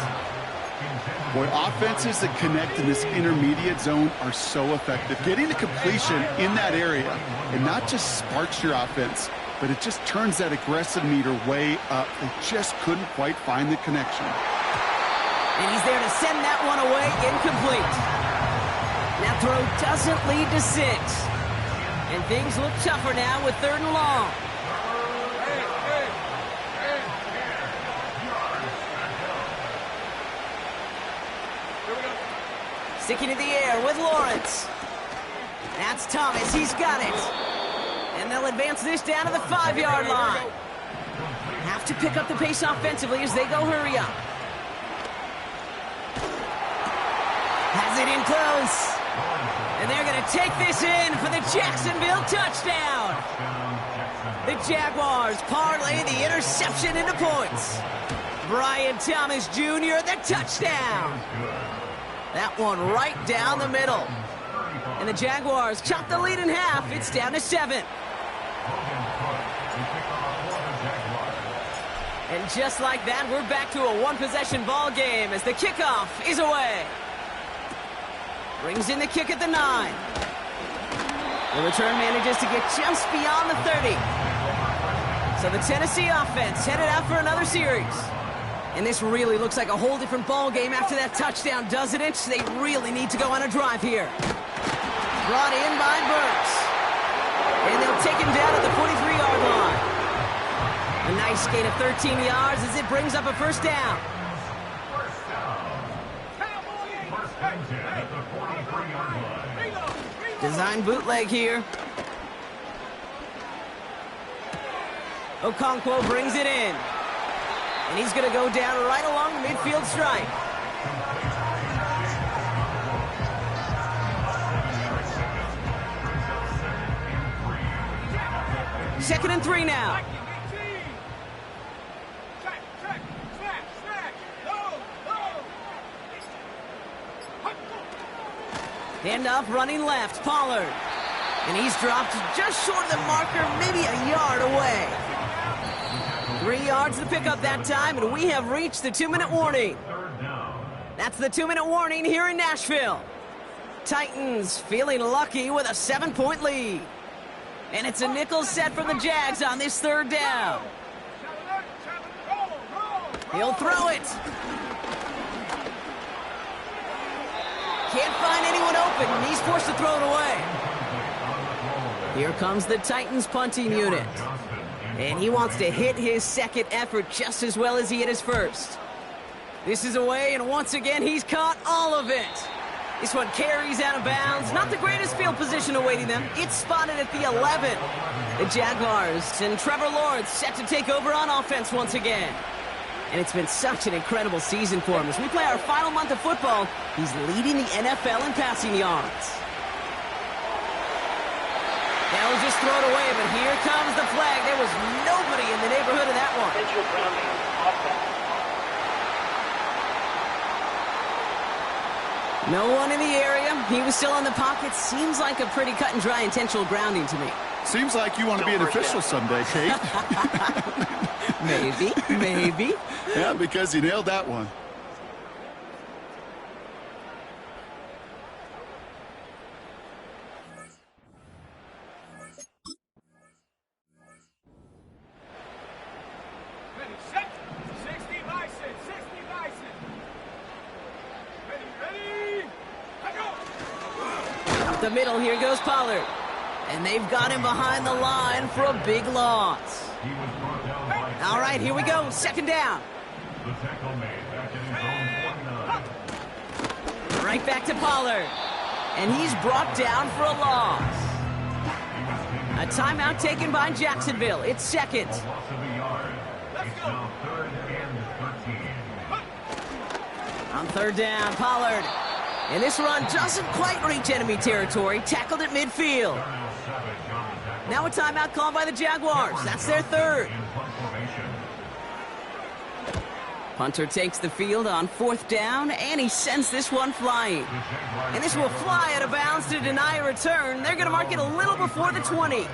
Boy, offenses that connect in this intermediate zone are so effective. Getting the completion in that area, it not just sparks your offense, but it just turns that aggressive meter way up. They just couldn't quite find the connection. And he's there to send that one away, incomplete. That throw doesn't lead to 6. And things look tougher now with 3rd and long. Sticking in the air with Lawrence. That's Thomas. He's got it. And they'll advance this down to the 5-yard line. Have to pick up the pace offensively as they go hurry up. Has it in close. And they're going to take this in for the Jacksonville touchdown. The Jaguars parlay the interception into points. Brian Thomas Jr., the touchdown. That one right down the middle. And the Jaguars chop the lead in half. It's down to 7. And just like that, we're back to a 1-possession ball game as the kickoff is away. Brings in the kick at the 9. The return manages to get just beyond the 30. So the Tennessee offense headed out for another series. And this really looks like a whole different ball game after that touchdown, doesn't it? They really need to go on a drive here. Brought in by Burks. And they'll take him down at the 43-yard line. A nice gain of 13 yards as it brings up a first down. Design bootleg here. Okonkwo brings it in. And he's going to go down right along the midfield stripe. Second and 3 now. Hand off running left, Pollard. And he's dropped just short of the marker, maybe a yard away. 3 yards to pick up that time, and we have reached the 2-minute warning. That's the 2-minute warning here in Nashville. Titans feeling lucky with a 7-point lead. And it's a nickel set from the Jags on this third down. He'll throw it. Can't find anyone open. He's forced to throw it away. Here comes the Titans punting unit. And he wants to hit his second effort just as well as he hit his first. This is away, and once again, he's caught all of it. This one carries out of bounds. Not the greatest field position awaiting them. It's spotted at the 11. The Jaguars and Trevor Lawrence set to take over on offense once again. And it's been such an incredible season for him. As we play our final month of football, he's leading the NFL in passing yards. They'll just throw it away, but here comes the flag. There was nobody in the neighborhood of that one. No one in the area. He was still in the pocket. Seems like a pretty cut and dry intentional grounding to me. Seems like you want to be an official someday, Kate. Maybe. Yeah, because you nailed that one. The middle, here goes Pollard. And they've got him behind the line for a big loss. All right, here we go. Second down. Right back to Pollard. And he's brought down for a loss. A timeout taken by Jacksonville. It's second. On third down, Pollard. And this run doesn't quite reach enemy territory. Tackled at midfield. Now a timeout called by the Jaguars. That's their third. Punter takes the field on fourth down, and he sends this one flying. And this will fly out of bounds to deny a return. They're going to mark it a little before the 20.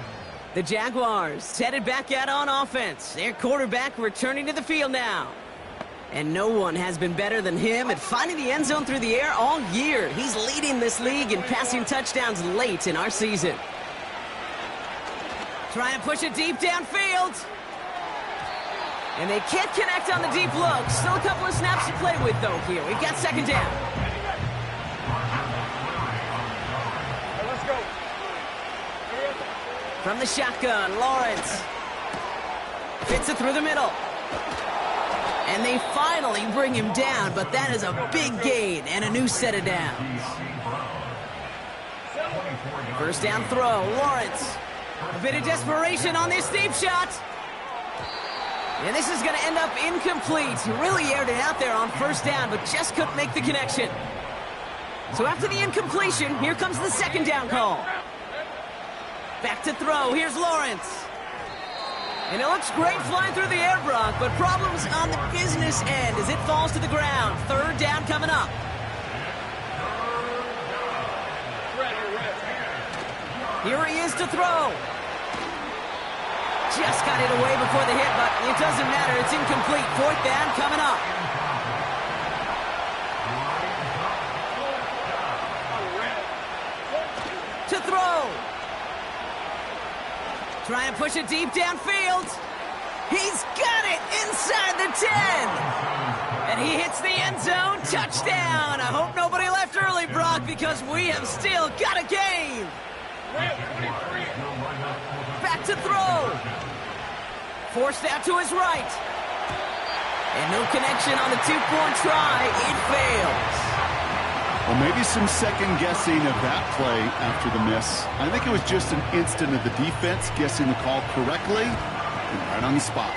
The Jaguars headed back out on offense. Their quarterback returning to the field now. And no one has been better than him at finding the end zone through the air all year. He's leading this league in passing touchdowns late in our season. Trying to push it deep downfield. And they can't connect on the deep look. Still a couple of snaps to play with, though, here. We've got second down. Let's go. From the shotgun, Lawrence. Fits it through the middle. And they finally bring him down, but that is a big gain and a new set of downs. First down throw, Lawrence. A bit of desperation on this deep shot. And this is going to end up incomplete. He really aired it out there on first down, but just couldn't make the connection. So after the incompletion, here comes the second down call. Back to throw. Here's Lawrence. And it looks great flying through the air, Brock, but problems on the business end as it falls to the ground. Third down coming up. Here he is to throw. Just got it away before the hit, but it doesn't matter. It's incomplete. Fourth down coming up. To throw. Trying to push it deep downfield. He's got it inside the 10. And he hits the end zone. Touchdown. I hope nobody left early, Brock, because we have still got a game. Back to throw. Forced out to his right. And no connection on the two-point try. It fails. Well, maybe some second guessing of that play after the miss. I think it was just an instant of the defense guessing the call correctly and right on the spot.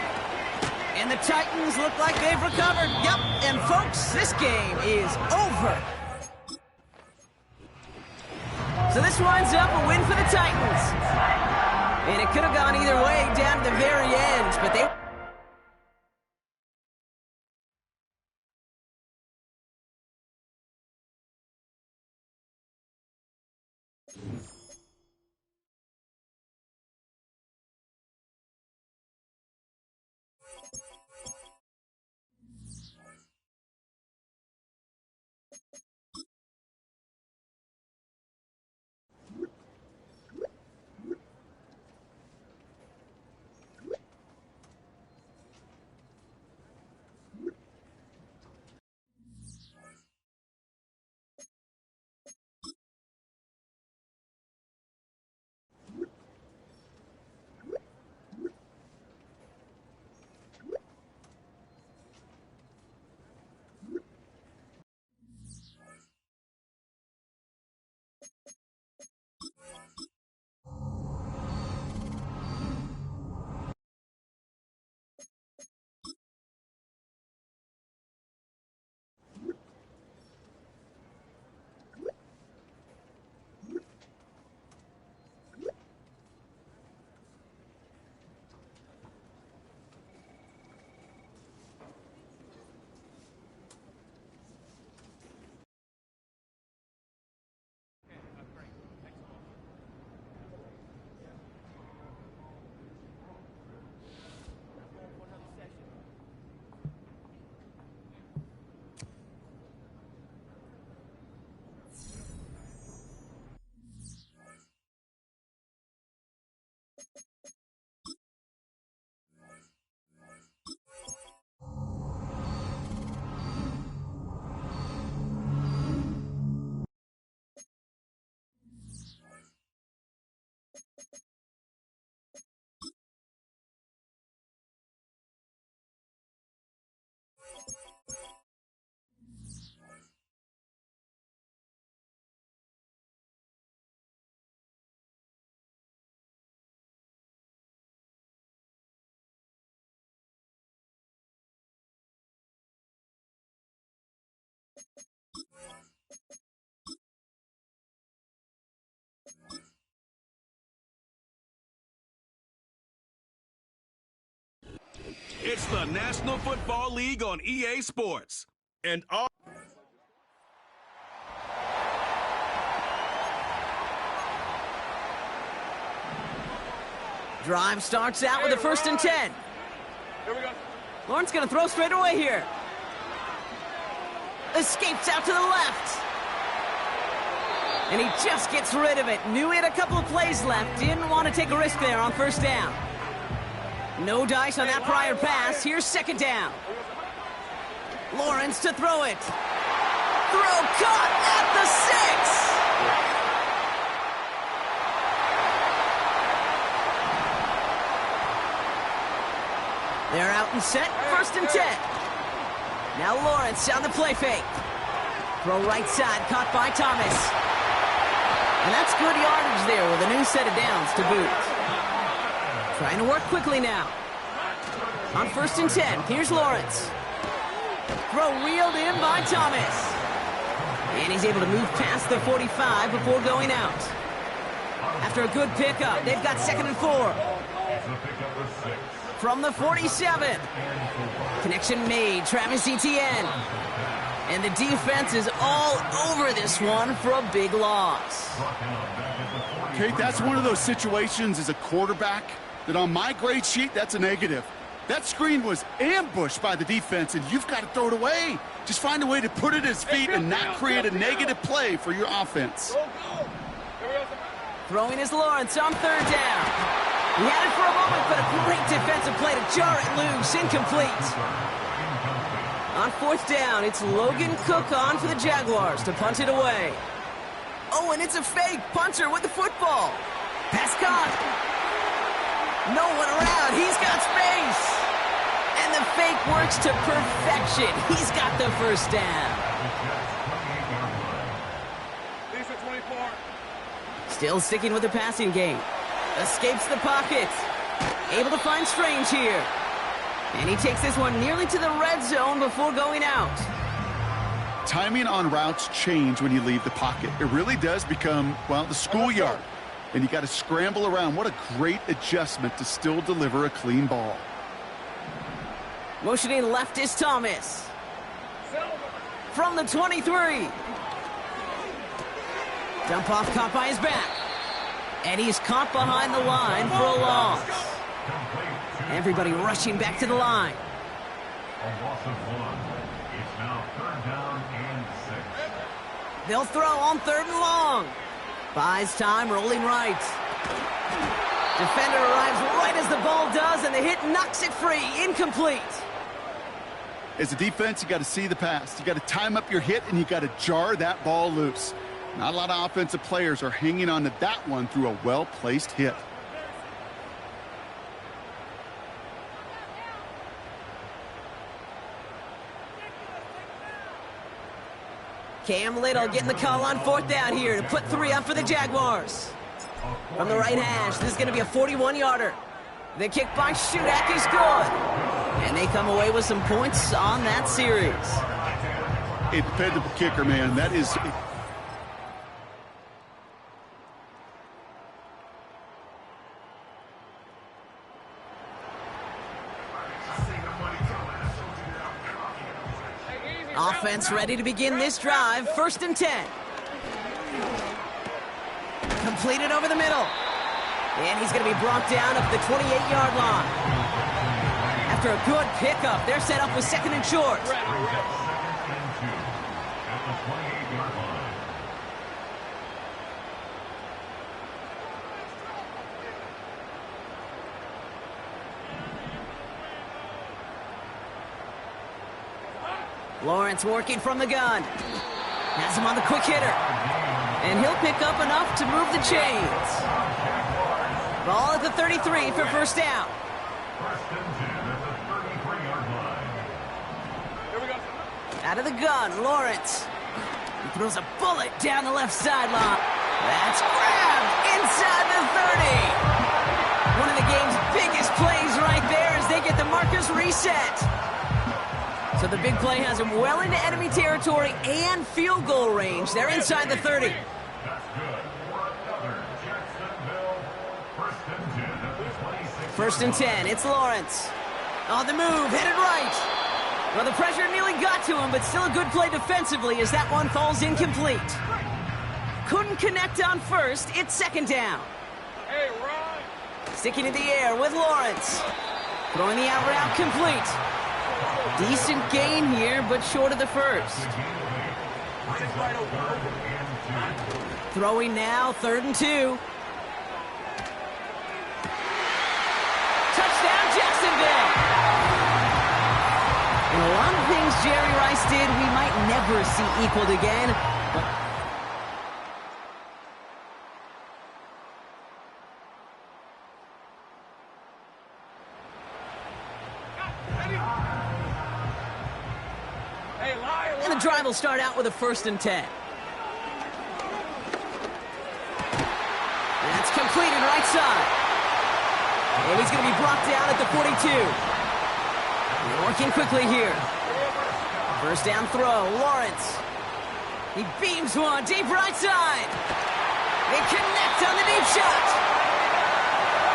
And the Titans look like they've recovered. Yep, and folks, this game is over. So this winds up a win for the Titans. And it could have gone either way down to the very end, but they... It's the National Football League on EA Sports. And all... Drive starts out with a 1st and 10. Here we go. Lawrence going to throw straight away here. Escapes out to the left. And he just gets rid of it. Knew he had a couple of plays left. Didn't want to take a risk there on 1st down. No dice on that prior pass. Here's 2nd down. Lawrence to throw it. Throw caught at the 6. They're out and set. 1st and 10. Now Lawrence on the play fake. Throw right side. Caught by Thomas. And that's good yardage there with a new set of downs to boot. Trying to work quickly now. On 1st and 10, here's Lawrence. Throw reeled in by Thomas. And he's able to move past the 45 before going out. After a good pickup, they've got 2nd and 4. From the 47. Connection made, Travis Etienne. And the defense is all over this one for a big loss. Okay, that's one of those situations as a quarterback that on my grade sheet, that's a negative. That screen was ambushed by the defense, and you've got to throw it away. Just find a way to put it at his feet and not create a negative play for your offense. Throwing is Lawrence on 3rd down. He had it for a moment, but a great defensive play to jar it loose. Incomplete. On 4th down, it's Logan Cook on for the Jaguars to punt it away. Oh, and it's a fake. Punter with the football. Pass caught. No one around. He's got space. And the fake works to perfection. He's got the 1st down. Still sticking with the passing game. Escapes the pocket. Able to find Strange here. And he takes this one nearly to the red zone before going out. Timing on routes change when you leave the pocket. It really does become, well, the schoolyard. And you got to scramble around. What a great adjustment to still deliver a clean ball. Motioning left is Thomas. From the 23. Dump off caught by his back. And he's caught behind the line for a loss. Everybody rushing back to the line. A loss of 1. It's now 3rd down and 6. They'll throw on 3rd and long. Buys time, rolling right. Defender arrives right as the ball does, and the hit knocks it free. Incomplete. As a defense, you got to see the pass. You got to time up your hit, and you got to jar that ball loose. Not a lot of offensive players are hanging on to that one through a well-placed hit. Cam Little getting the call on 4th down here to put 3 up for the Jaguars. From the right hash, this is going to be a 41-yarder. The kick by Shudak is good. And they come away with some points on that series. A dependable kicker, man. That is... Offense ready to begin this drive. 1st and 10. Completed over the middle. And he's going to be brought down at the 28-yard line. After a good pickup, they're set up with 2nd and short. Lawrence working from the gun. Has him on the quick hitter. And he'll pick up enough to move the chains. Ball at the 33 for 1st down. Out of the gun, Lawrence. He throws a bullet down the left sideline. That's grabbed inside the 30. One of the game's biggest plays right there as they get the markers reset. So the big play has him well into enemy territory and field goal range. They're inside the 30. That's good for another Jacksonville. First and 10, it's Lawrence. On the move, headed right. Well, the pressure nearly got to him, but still a good play defensively as that one falls incomplete. Couldn't connect on first. It's second down. Hey, Ron. Sticking in the air with Lawrence. Throwing the out route complete. Decent gain here, but short of the first. Throwing now, 3rd and 2. Touchdown, Jacksonville! And a lot of things Jerry Rice did we might never see equaled again. And the drive will start out with a 1st and 10. That's completed right side. And he's going to be brought down at the 42. Working quickly here. First down throw, Lawrence. He beams one deep right side. They connect on the deep shot.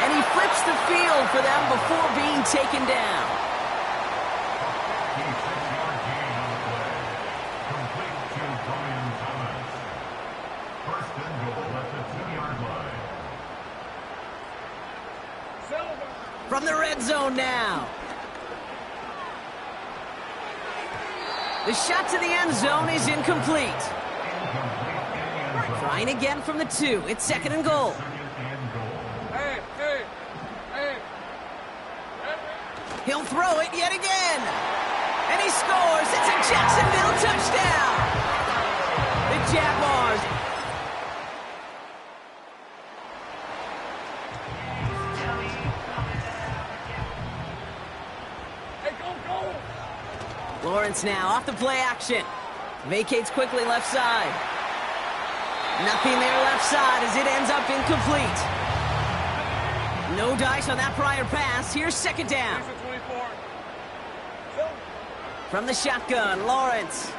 And he flips the field for them before being taken down. From the red zone now. The shot to the end zone is incomplete. Trying again from the 2. It's 2nd and goal. He'll throw it yet again. And he scores. It's a Jacksonville touchdown. The Jaguars. Lawrence now off the play action. Vacates quickly left side. Nothing there left side as it ends up incomplete. No dice on that prior pass. Here's 2nd down. From the shotgun, Lawrence.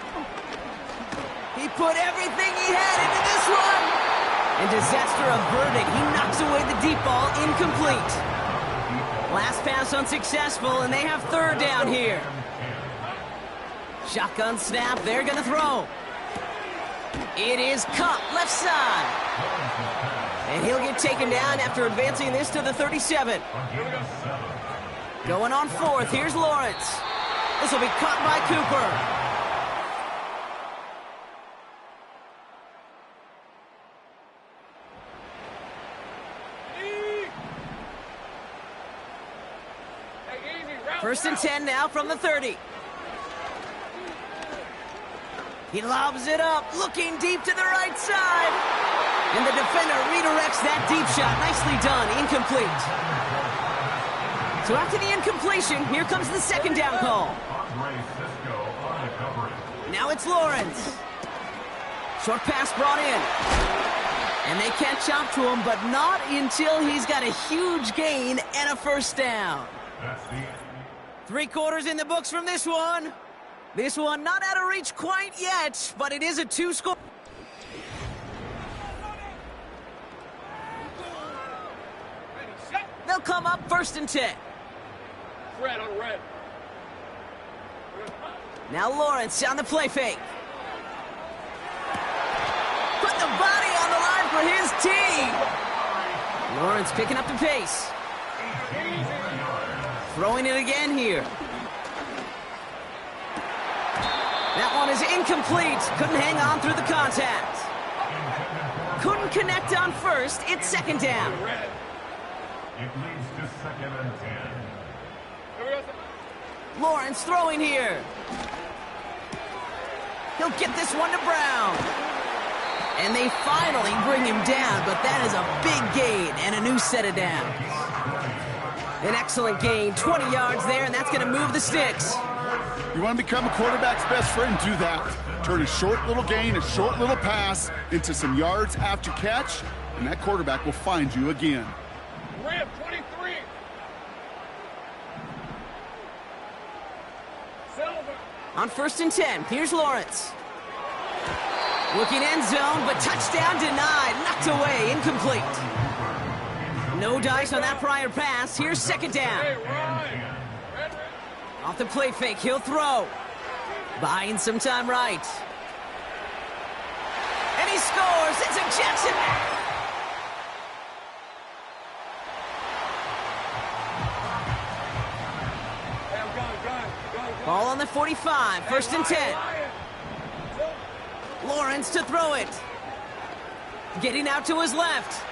He put everything he had into this one. And disaster averted. He knocks away the deep ball, incomplete. Last pass unsuccessful, and they have 3rd down here. Shotgun snap, they're going to throw. It is caught left side. And he'll get taken down after advancing this to the 37. Going on 4th, here's Lawrence. This will be caught by Cooper. First and 10 now from the 30. He lobs it up, looking deep to the right side. And the defender redirects that deep shot. Nicely done, incomplete. So after the incompletion, here comes the 2nd down call. Now it's Lawrence. Short pass brought in. And they catch up to him, but not until he's got a huge gain and a 1st down. 3 quarters in the books from this one. This one not out of reach quite yet, but it is a 2-score. They'll come up 1st and 10. Red on red. Now Lawrence on the play fake. Put the body on the line for his team. Lawrence picking up the pace. Throwing it again here. That one is incomplete. Couldn't hang on through the contact. Couldn't connect on first. It's 2nd down. It leads to 2nd and 10. Lawrence throwing here. He'll get this one to Brown. And they finally bring him down, but that is a big gain and a new set of downs. An excellent gain, 20 yards there, and that's going to move the sticks. You want to become a quarterback's best friend, do that. Turn a short little gain, a short little pass into some yards after catch, and that quarterback will find you again. Red 23. Silver. On 1st and 10, here's Lawrence. Looking end zone, but touchdown denied. Knocked away, incomplete. No dice on that prior pass. Here's 2nd down. Off the play fake, he'll throw. Buying some time right. And he scores. It's a Jackson. Ball on the 45, 1st and 10. Lawrence to throw it. Getting out to his left.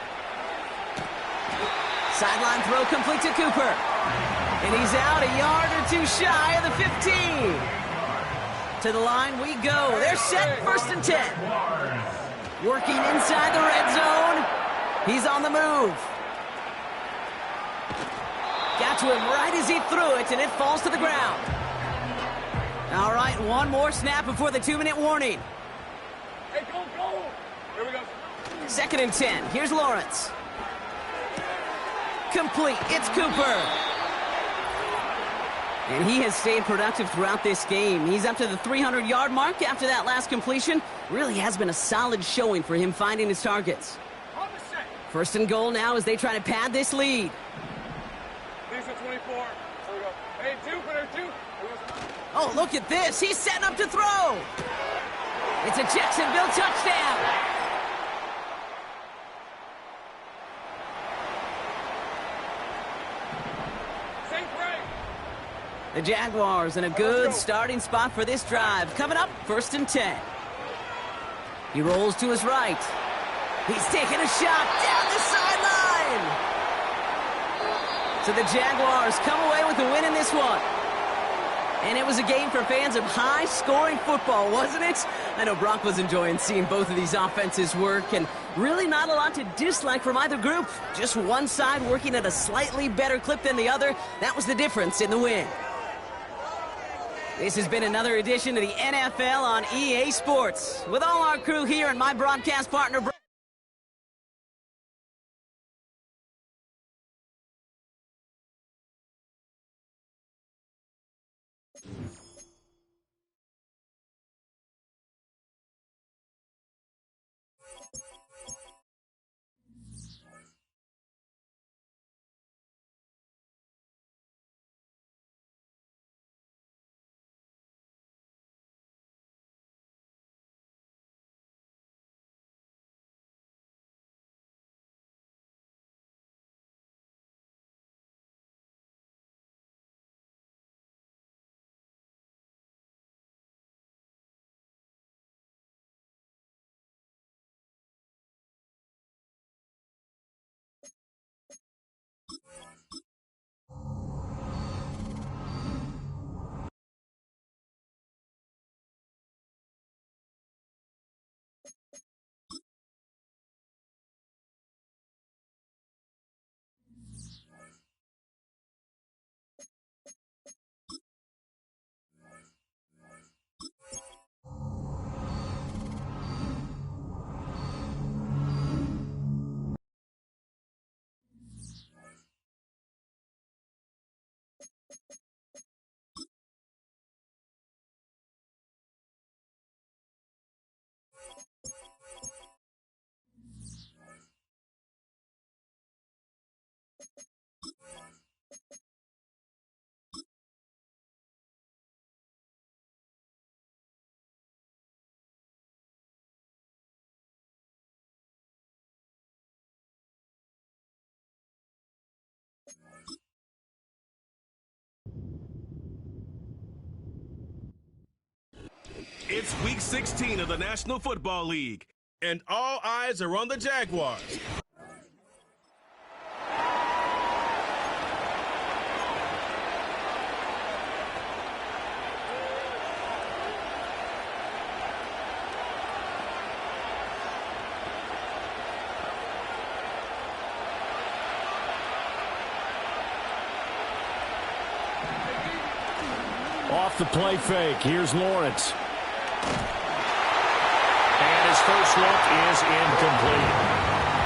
Sideline throw complete to Cooper. And he's out a yard or two shy of the 15. To the line we go. They're set, 1st and 10. Working inside the red zone. He's on the move. Got to him right as he threw it, and it falls to the ground. All right, one more snap before the 2-minute warning. Hey, go! Here we go. 2nd and 10. Here's Lawrence. Complete. It's Cooper. And he has stayed productive throughout this game. He's up to the 300-yard mark after that last completion. Really has been a solid showing for him finding his targets. 1st and goal now as they try to pad this lead. These are 24. Here we go. Hey, two. Oh, look at this. He's setting up to throw. It's a Jacksonville touchdown. The Jaguars in a good starting spot for this drive. Coming up, 1st and 10. He rolls to his right. He's taking a shot down the sideline. So the Jaguars come away with the win in this one. And it was a game for fans of high-scoring football, wasn't it? I know Brock was enjoying seeing both of these offenses work, and really not a lot to dislike from either group. Just one side working at a slightly better clip than the other. That was the difference in the win. This has been another edition of the NFL on EA Sports. With all our crew here and my broadcast partner, It's Week 16 of the National Football League, and all eyes are on the Jaguars. Off the play fake, here's Lawrence. And his first look is incomplete.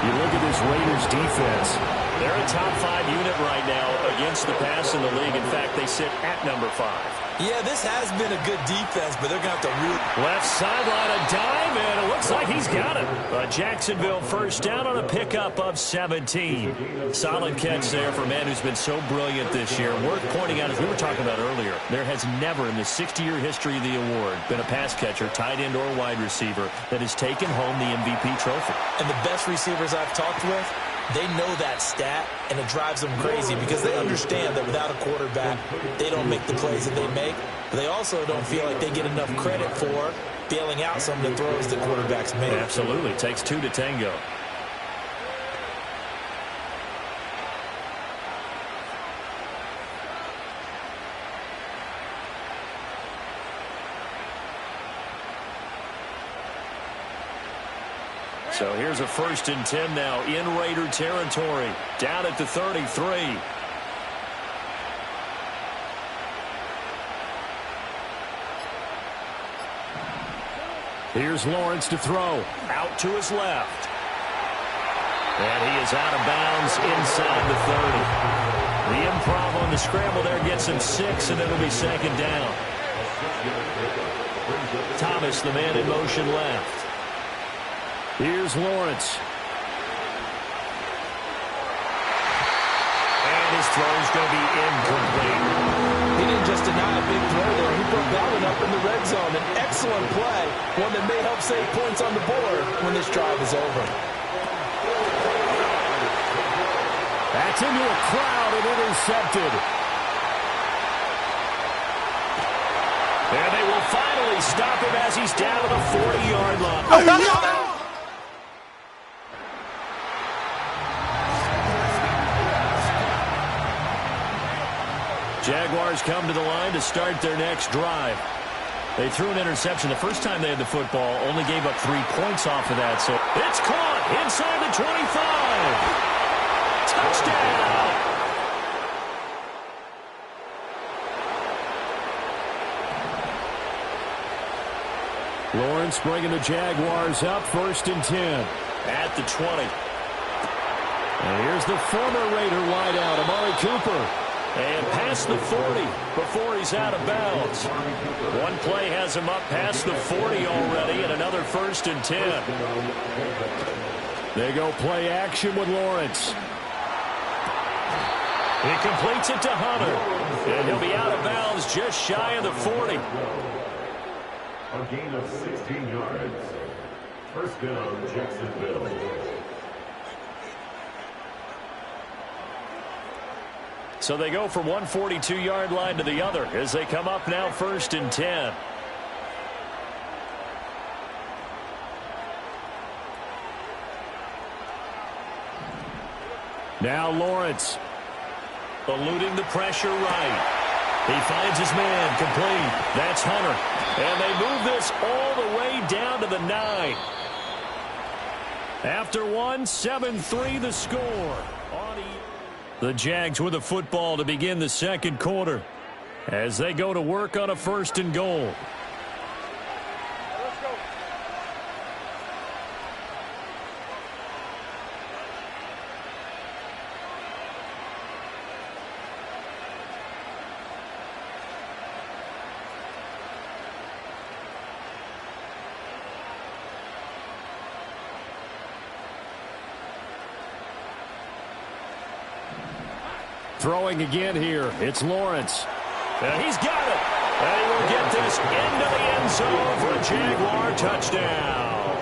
You look at this Raiders defense. They're a top 5 unit right now against the pass in the league. In fact, they sit at number 5. Yeah, this has been a good defense, but they're going to have to left sideline, a dime, and it looks like he's got it. A Jacksonville first down on a pickup of 17. Solid catch there for a man who's been so brilliant this year. Worth pointing out, as we were talking about earlier, there has never in the 60-year history of the award been a pass catcher, tight end, or wide receiver that has taken home the MVP trophy. And the best receivers I've talked with, they know that stat, and it drives them crazy because they understand that without a quarterback, they don't make the plays that they make. But they also don't feel like they get enough credit for bailing out some of the throws that quarterbacks make. Absolutely. Takes two to tango. So here's a 1st and 10 now in Raider territory. Down at the 33. Here's Lawrence to throw. Out to his left. And he is out of bounds inside the 30. The improv on the scramble there gets him 6, and it'll be 2nd down. Thomas, the man in motion left. Here's Lawrence. And his throw's going to be incomplete. He didn't just deny a big throw there. He put that one up in the red zone. An excellent play, one that may help save points on the board when this drive is over. That's into a crowd and intercepted. And they will finally stop him as he's down to the 40-yard line. Jaguars come to the line to start their next drive. They threw an interception the first time they had the football, only gave up 3 points off of that. So it's caught inside the 25. Touchdown! Lawrence bringing the Jaguars up, 1st and 10. At the 20. And here's the former Raider wideout, Amari Cooper. And past the 40 before he's out of bounds. One play has him up past the 40 already, and another 1st and 10. They go play action with Lawrence. He completes it to Hunter. And he'll be out of bounds just shy of the 40. A gain of 16 yards. First down, Jacksonville. So they go from one 42-yard line to the other as they come up now 1st and 10. Now Lawrence. Eluding the pressure right. He finds his man complete. That's Hunter. And they move this all the way down to the 9. After 1, 7-3 the score. The Jags with the football to begin the 2nd quarter as they go to work on a 1st and goal. Throwing again here. It's Lawrence. And he's got it. And he will get this into the end zone for a Jaguar touchdown.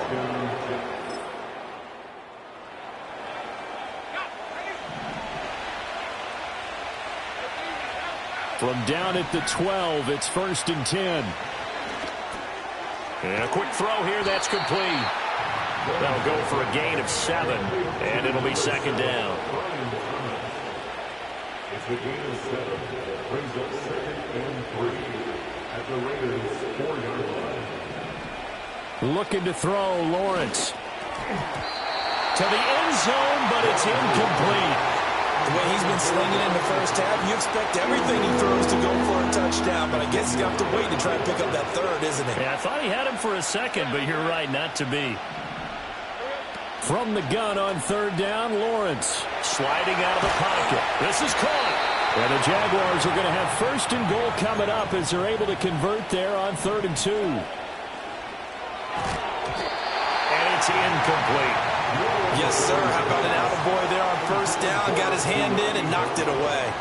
From down at the 12, it's 1st and 10. And a quick throw here, that's complete. That'll go for a gain of 7, and it'll be 2nd down. The gain of 7 brings up 2nd and 3 at the Raiders' 4-yard line. Looking to throw, Lawrence. To the end zone, but it's incomplete. The way he's been slinging in the first half, you expect everything he throws to go for a touchdown, but I guess he's got to wait to try and pick up that 3rd, isn't it? Yeah, I thought he had him for a second, but you're right, not to be. From the gun on 3rd down, Lawrence. Sliding out of the pocket. This is caught. And the Jaguars are going to have first and goal coming up as they're able to convert there on 3rd and 2. And it's incomplete. Yes, sir. How about an attaboy there on first down? Got his hand in and knocked it away.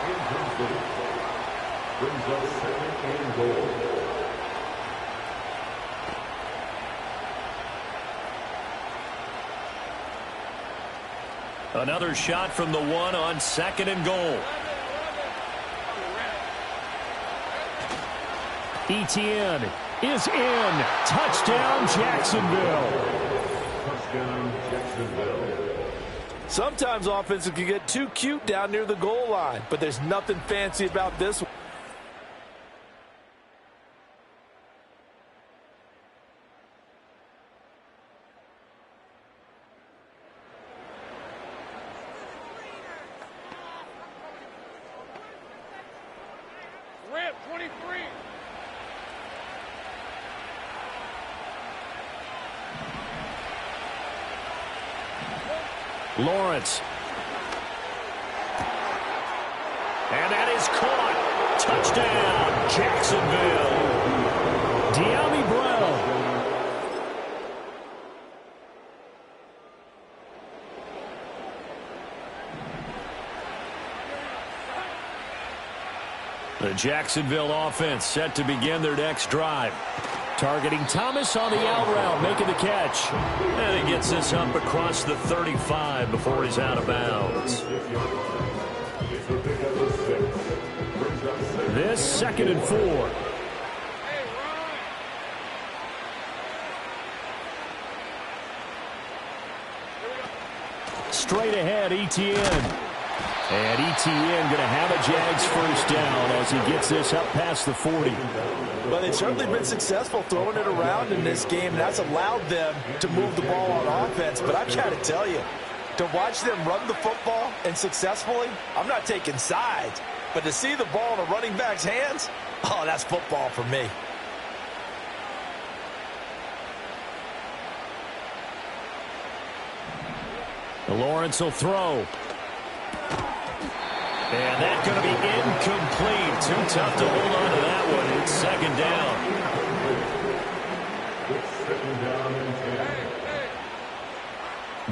Brings up 2nd and goal. Another shot from the 1 on 2nd and goal. Etienne is in. Touchdown, Jacksonville. Touchdown, Jacksonville. Sometimes offenses can get too cute down near the goal line, but there's nothing fancy about this one. Rip, 23. Lawrence. And that is caught. Touchdown, Jacksonville. De'Ami Brown. The Jacksonville offense set to begin their next drive. Targeting Thomas on the out route, making the catch. And he gets this up across the 35 before he's out of bounds. This 2nd and 4. Straight ahead, Etienne. And Etienne going to have a Jags first down as he gets this up past the 40. But they've certainly been successful throwing it around in this game, and that's allowed them to move the ball on offense. But I've got to tell you, to watch them run the football and successfully, I'm not taking sides, but to see the ball in a running back's hands, oh, that's football for me. Lawrence will throw. And that's going to be incomplete. Too tough to hold on to that one. It's 2nd down.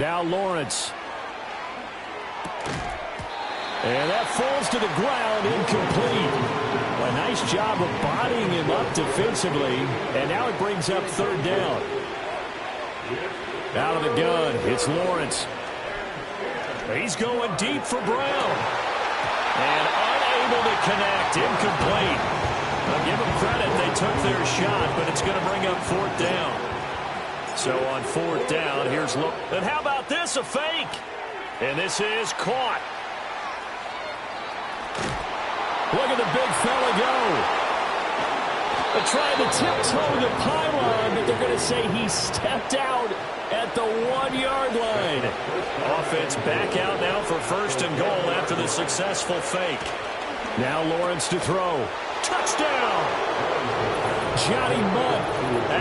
Now Lawrence. And that falls to the ground, incomplete. A nice job of bodying him up defensively. And now it brings up 3rd down. Out of the gun, it's Lawrence. He's going deep for Brown. And unable to connect, incomplete. I'll give them credit, they took their shot, but it's going to bring up 4th down. So on 4th down, here's look. And how about this, a fake? And this is caught. Look at the big fella go. They're trying to tiptoe the pylon, but they're going to say he stepped out at the 1-yard line. Offense back out now for 1st and goal after the successful fake. Now Lawrence to throw. Touchdown! Johnny Mudd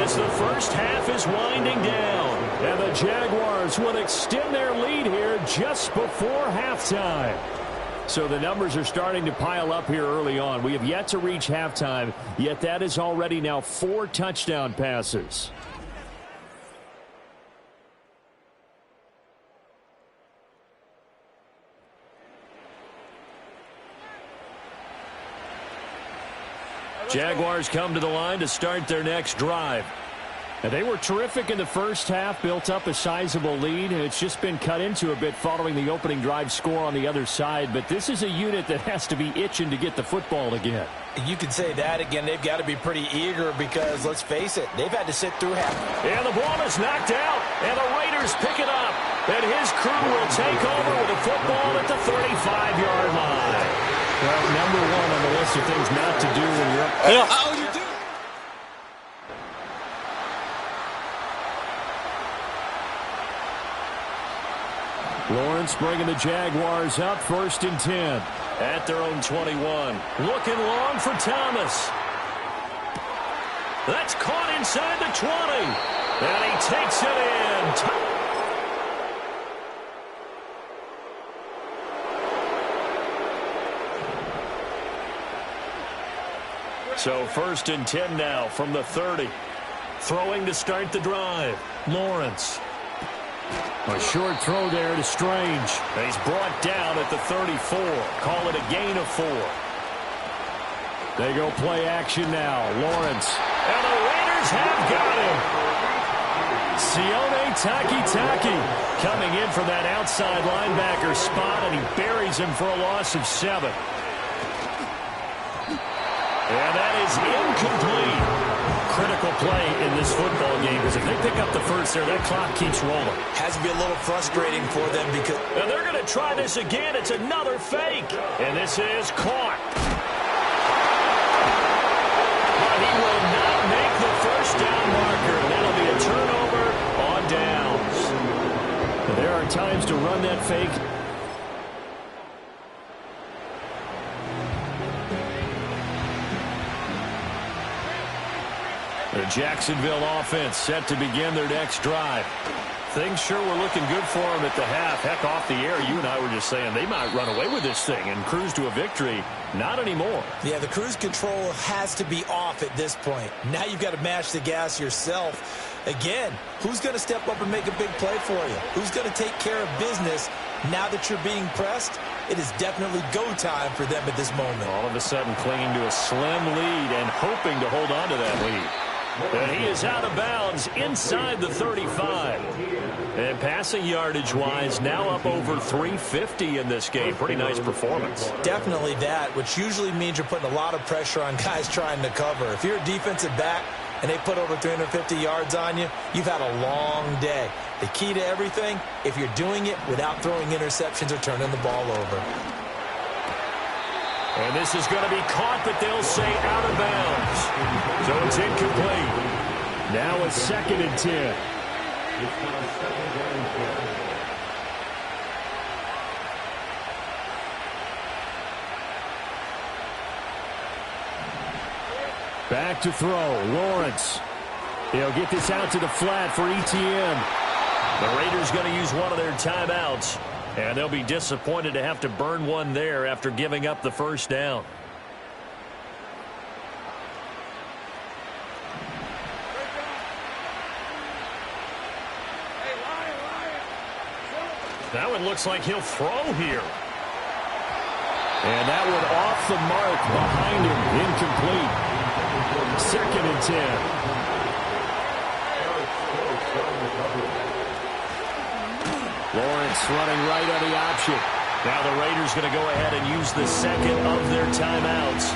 as the first half is winding down. And the Jaguars will extend their lead here just before halftime. So the numbers are starting to pile up here early on. We have yet to reach halftime, yet that is already now 4 touchdown passes. Jaguars come to the line to start their next drive. And they were terrific in the first half, built up a sizable lead, and it's just been cut into a bit following the opening drive score on the other side. But this is a unit that has to be itching to get the football again. You can say that again. They've got to be pretty eager because, let's face it, they've had to sit through half. And the ball is knocked out, and the Raiders pick it up. And his crew will take over with the football at the 35-yard line. Well, number 1 on the list of things not to do when you're up. How would you do? Lawrence bringing the Jaguars up 1st and 10. At their own 21. Looking long for Thomas. That's caught inside the 20. And he takes it in. So 1st and 10 now from the 30. Throwing to start the drive. Lawrence. A short throw there to Strange. He's brought down at the 34. Call it a gain of 4. They go play action now. Lawrence. And the Raiders have got him. Sione Takitaki coming in from that outside linebacker spot, and he buries him for a loss of 7. And that is incomplete. Critical play in this football game, because if they pick up the first there, that clock keeps rolling. Has to be a little frustrating for them because... And they're going to try this again. It's another fake. And this is caught. But he will not make the first down marker. That'll be a turnover on downs. There are times to run that fake. The Jacksonville offense set to begin their next drive. Things sure were looking good for them at the half. Heck, off the air, you and I were just saying they might run away with this thing and cruise to a victory. Not anymore. Yeah, the cruise control has to be off at this point. Now you've got to mash the gas yourself. Again, who's going to step up and make a big play for you? Who's going to take care of business now that you're being pressed? It is definitely go time for them at this moment. All of a sudden clinging to a slim lead and hoping to hold on to that lead. And he is out of bounds inside the 35. And passing yardage-wise, now up over 350 in this game. Pretty nice performance. Definitely that, which usually means you're putting a lot of pressure on guys trying to cover. If you're a defensive back and they put over 350 yards on you, you've had a long day. The key to everything, if you're doing it without throwing interceptions or turning the ball over. And this is going to be caught, but they'll say out of bounds. So it's incomplete. Now a 2nd and 10. Back to throw. Lawrence. He'll get this out to the flat for ETN. The Raiders going to use one of their timeouts. And they'll be disappointed to have to burn one there after giving up the first down. That one looks like he'll throw here. And that one off the mark behind him. Incomplete. 2nd and 10. Lawrence running right on the option. Now the Raiders going to go ahead and use the second of their timeouts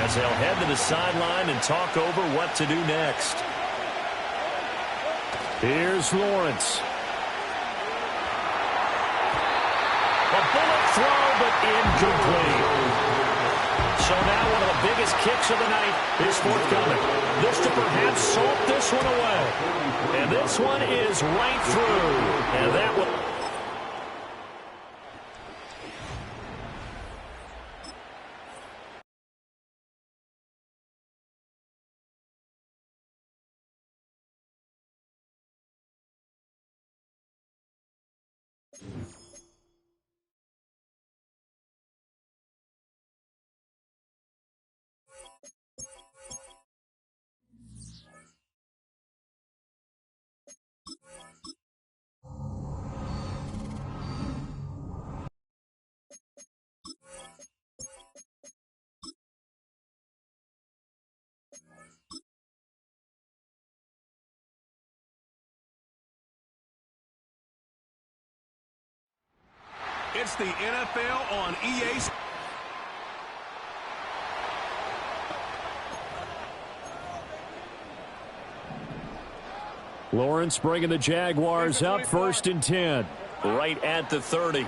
as they'll head to the sideline and talk over what to do next. Here's Lawrence. A bullet throw, but incomplete. So now one of the biggest kicks of the night is forthcoming. This to perhaps salt this one away. And this one is right through. And that one... It's the NFL on EA. Lawrence bringing the Jaguars up 1st and 10. Right at the 30.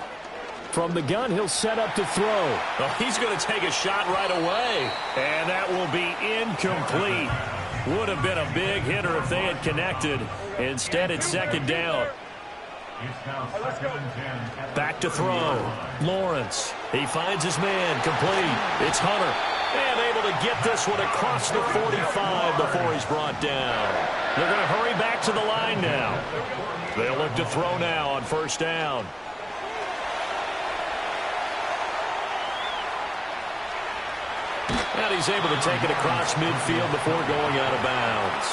From the gun, he'll set up to throw. Oh, he's going to take a shot right away. And that will be incomplete. Would have been a big hitter if they had connected. Instead, it's 2nd down. Back to throw. Lawrence. He finds his man. Complete. It's Hunter. And able to get this one across the 45 before he's brought down. They're going to hurry back to the line now. They'll look to throw now on 1st down. And And he's able to take it across midfield before going out of bounds.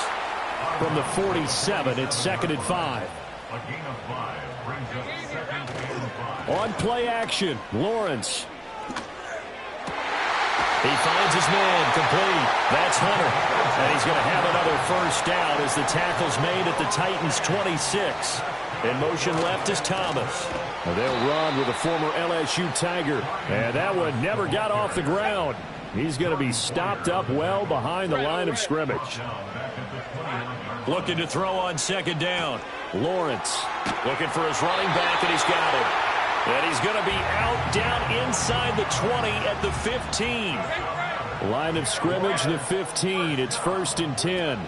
From the 47, it's 2nd and 5. A gain of 5 brings up 2nd and 5. On play action, Lawrence. He finds his man, complete. That's Hunter. And he's going to have another first down as the tackle's made at the Titans' 26. In motion left is Thomas. And they'll run with a former LSU Tiger. And that one never got off the ground. He's going to be stopped up well behind the line of scrimmage. Looking to throw on 2nd down. Lawrence looking for his running back, and he's got it. And he's going to be out down inside the 20 at the 15. Line of scrimmage, the 15. It's 1st and 10.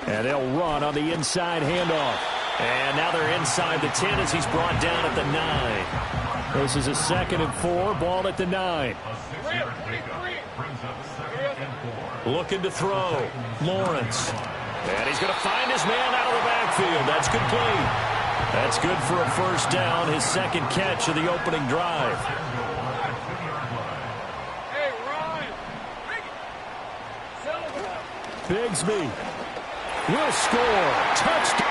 And they'll run on the inside handoff. And now they're inside the 10 as he's brought down at the 9. This is a 2nd and 4, ball at the 9. Looking to throw. Lawrence. And he's going to find his man out of the backfield. That's complete. That's good for a first down, his 2nd catch of the opening drive. Hey, Ryan. Bigsby will score. Touchdown.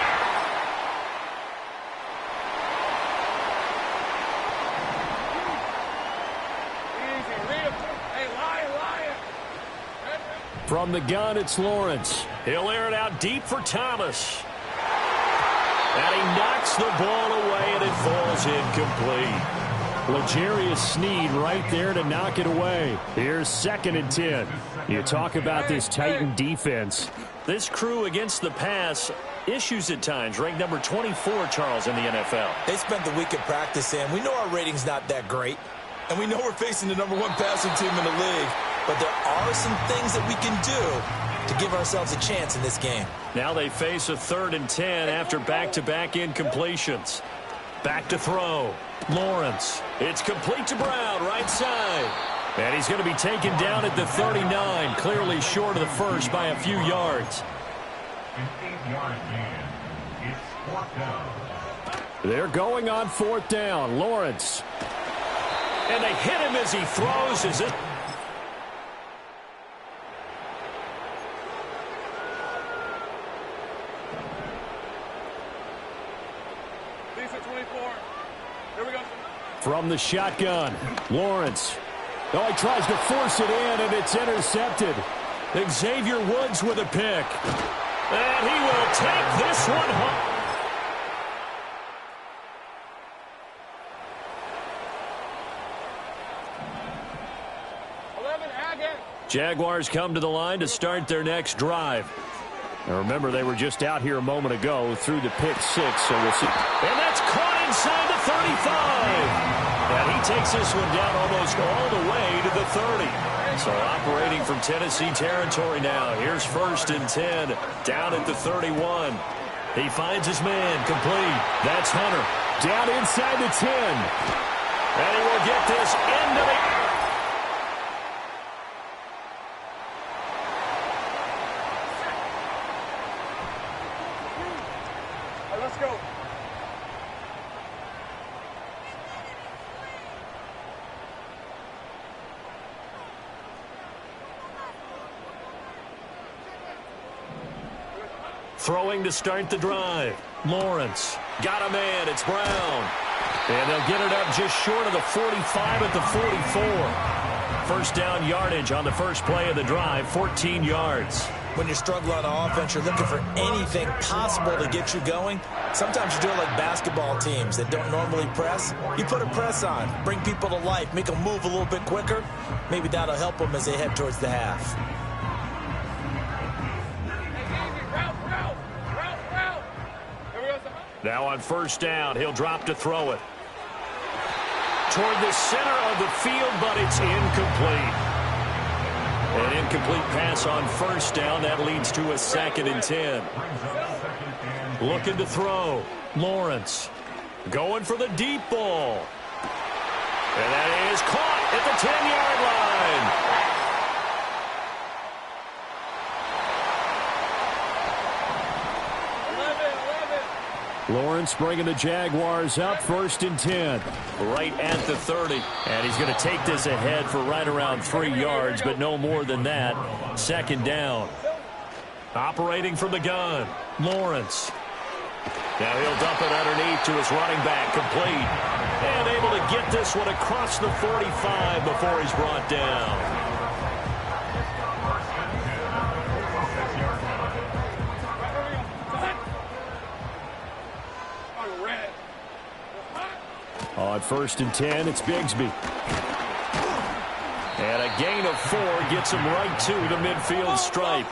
From the gun, it's Lawrence. He'll air it out deep for Thomas. And he knocks the ball away, and it falls incomplete. L'Jarius Sneed right there to knock it away. Here's 2nd and 10. You talk about this Titan defense. This crew against the pass, issues at times. Ranked number 24, Charles, in the NFL. They spent the week at practice, and we know our rating's not that great. And we know we're facing the #1 passing team in the league. But there are some things that we can do to give ourselves a chance in this game. Now they face a 3rd and 10 after back-to-back incompletions. Back to throw. Lawrence. It's complete to Brown, right side. And he's going to be taken down at the 39, clearly short of the first by a few yards. An 8-yard gain. It's 4th down. They're going on 4th down. Lawrence. And they hit him as he throws. Is it? From the shotgun, Lawrence. Oh, he tries to force it in, and it's intercepted. Xavier Woods with a pick. And he will take this one home. Jaguars come to the line to start their next drive. Now remember, they were just out here a moment ago through the pick 6, so we'll see. And that's caught inside the 35. And he takes this one down almost all the way to the 30. So operating from Tennessee territory now. Here's 1st and 10, down at the 31. He finds his man, complete. That's Hunter. Down inside the 10. And he will get this into the... Let's go. Throwing to start the drive. Lawrence. Got a man. It's Brown. And they'll get it up just short of the 45 at the 44. First down yardage on the first play of the drive, 14 yards. When you struggle on offense, you're looking for anything possible to get you going. Sometimes you do it like basketball teams that don't normally press. You put a press on, bring people to life, make them move a little bit quicker. Maybe that'll help them as they head towards the half. Now on first down, he'll drop to throw it. Toward the center of the field, but it's incomplete. An incomplete pass on first down. That leads to a 2nd and 10. Looking to throw. Lawrence. Going for the deep ball. And that is caught at the 10-yard line. Lawrence bringing the Jaguars up 1st and 10. Right at the 30. And he's going to take this ahead for right around 3 yards, but no more than that. 2nd down. Operating from the gun, Lawrence. Now he'll dump it underneath to his running back, complete. And able to get this one across the 45 before he's brought down. On 1st and 10, it's Bigsby. And a gain of 4 gets him right to the midfield stripe.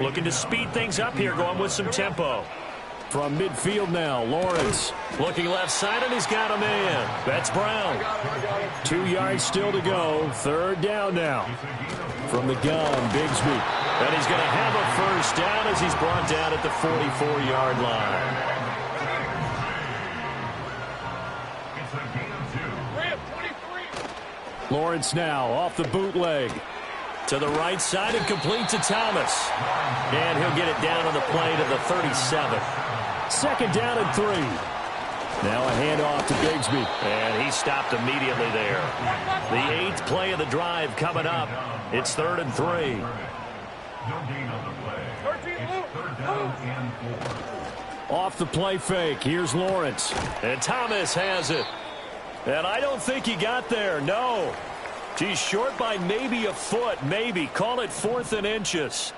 Looking to speed things up here, going with some tempo. From midfield now, Lawrence. Looking left side, and he's got a man. That's Brown. 2 yards still to go. 3rd down now. From the gun, Bigsby. And he's going to have a 1st down as he's brought down at the 44-yard line. Lawrence now off the bootleg. To the right side and complete to Thomas. And he'll get it down on the play to the 37. 2nd down and 3. Now a handoff to Bigsby. And he stopped immediately there. The 8th play of the drive coming up. It's 3rd and 3. No gain on the play. It's 3rd down and 4. Off the play fake. Here's Lawrence. And Thomas has it. And I don't think he got there, no. He's short by maybe a foot, maybe. Call it 4th and inches.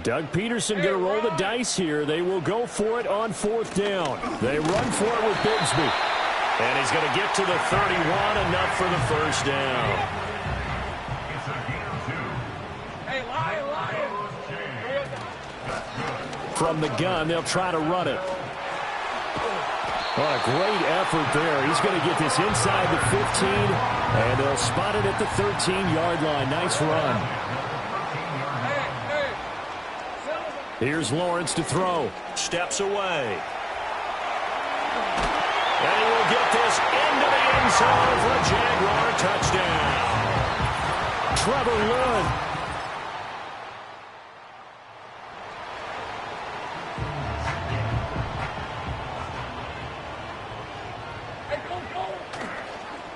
Doug Peterson going to roll the dice here. They will go for it on 4th down. They run for it with Bigsby. And he's going to get to the 31, enough for the 1st down. It's a gain of 2. Hey, Lion. From the gun, they'll try to run it. Oh, a great effort there. He's going to get this inside the 15, and they'll spot it at the 13-yard line. Nice run. Here's Lawrence to throw. Steps away. And he will get this into the end zone for a Jaguar touchdown. Trevor Lawrence.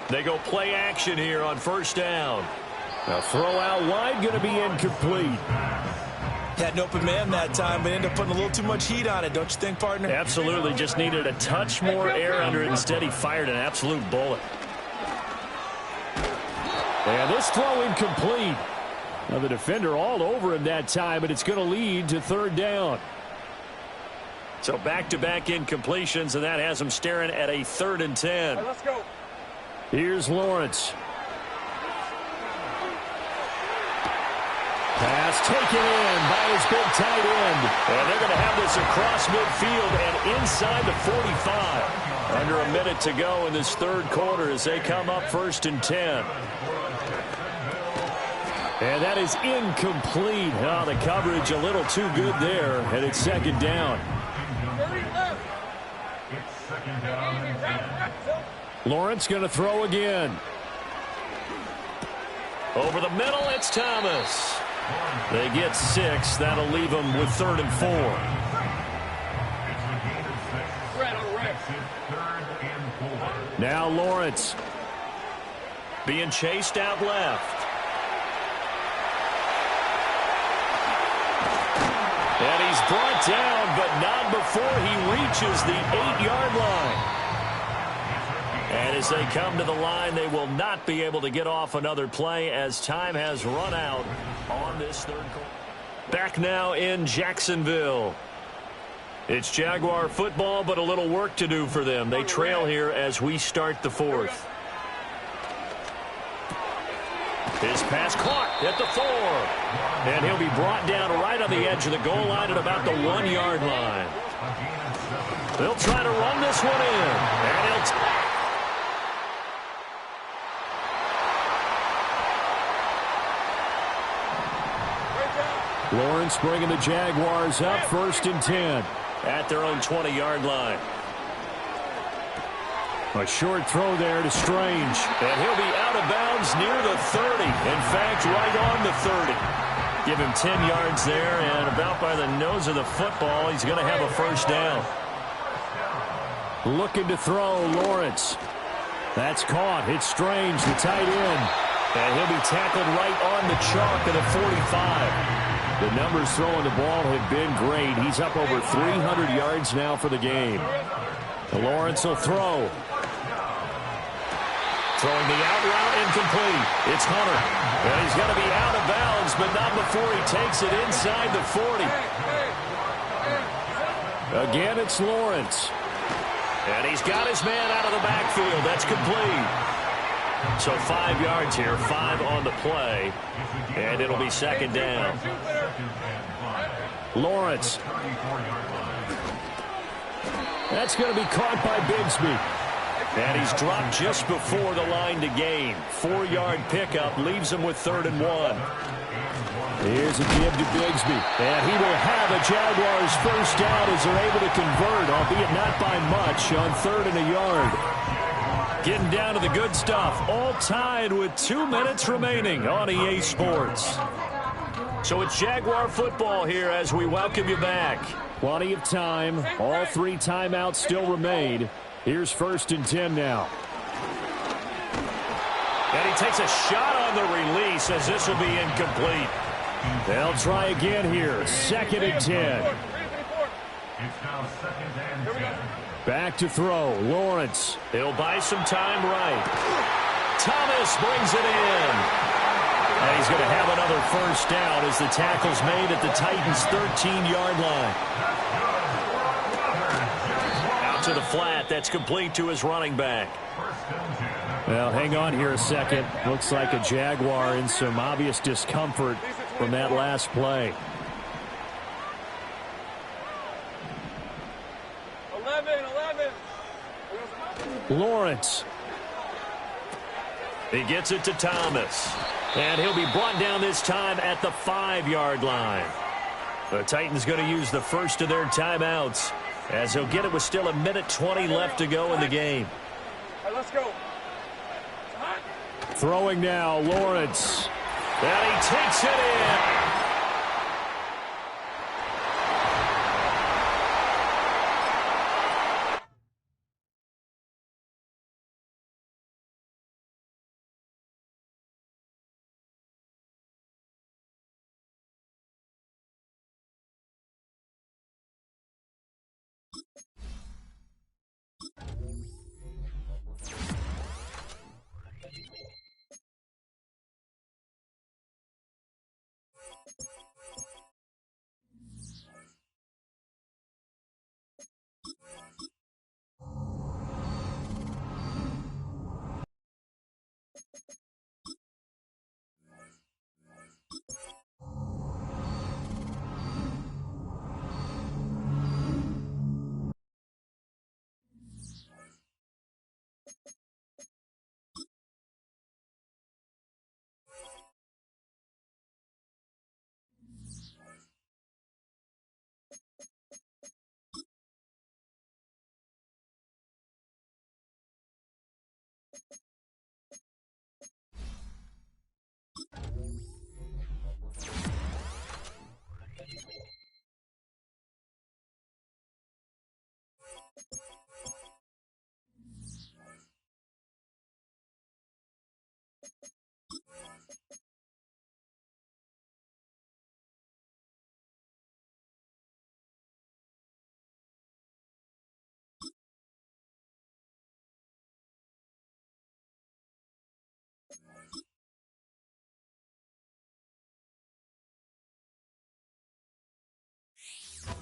They go play action here on 1st down. A throw out wide, going to be incomplete. Had an open man that time, but ended up putting a little too much heat on it, don't you think, partner? Absolutely. Just needed a touch more air under it. Instead, he fired an absolute bullet. And this throw incomplete. Now the defender all over him that time, but it's going to lead to 3rd down. So back-to-back incompletions, and that has him staring at a 3rd and 10. Right, let's go. Here's Lawrence. Pass taken in by his big tight end. And they're going to have this across midfield and inside the 45. Under a minute to go in this 3rd quarter as they come up 1st and 10. And that is incomplete. Oh, the coverage a little too good there, and it's 2nd down. It's 2nd down and 10. Lawrence going to throw again. Over the middle, it's Thomas. They get 6. That'll leave them with 3rd and 4. It's a gain of 6. It's 3rd and 4. Now Lawrence. Being chased out left. And he's brought down, but not before he reaches the 8-yard line. And as they come to the line, they will not be able to get off another play as time has run out on this 3rd quarter. Back now in Jacksonville. It's Jaguar football, but a little work to do for them. They trail here as we start the 4th. His pass caught at the 4. And he'll be brought down right on the edge of the goal line at about the 1-yard line. They'll try to run this one in. And he'll... Lawrence bringing the Jaguars up 1st and 10. At their own 20-yard line. A short throw there to Strange. And he'll be out of bounds near the 30. In fact, right on the 30. Give him 10 yards there, and about by the nose of the football, he's going to have a 1st down. Looking to throw, Lawrence. That's caught. It's Strange, the tight end. And he'll be tackled right on the chalk at the 45. The numbers throwing the ball have been great. He's up over 300 yards now for the game. Lawrence will throw. Throwing the out route incomplete. It's Hunter. And he's going to be out of bounds, but not before he takes it inside the 40. Again, it's Lawrence. And he's got his man out of the backfield. That's complete. So 5 yards here, 5 on the play. And it'll be second down. Lawrence. That's going to be caught by Bigsby. And he's dropped just before the line to gain. 4-yard pickup leaves him with 3rd and 1. Here's a give to Bigsby. And he will have a Jaguars first down as they're able to convert, albeit not by much, on 3rd and a yard. Getting down to the good stuff. All tied with 2 minutes remaining on EA Sports. So it's Jaguar football here as we welcome you back. Plenty of time. All 3 timeouts still remain. Here's 1st and 10 now. And he takes a shot on the release as this will be incomplete. They'll try again here. 2nd and 10. It's now 2nd and 10. Back to throw. Lawrence. He'll buy some time right. Thomas brings it in. And he's going to have another first down as the tackle's made at the Titans' 13-yard line. Out to the flat. That's complete to his running back. Well, hang on here a second. Looks like a Jaguar in some obvious discomfort from that last play. 11. Lawrence. He gets it to Thomas. And he'll be brought down this time at the 5-yard line. The Titans going to use the first of their timeouts as he'll get it with still 1:20 left to go in the game. All right, let's go. Throwing now, Lawrence. And he takes it in.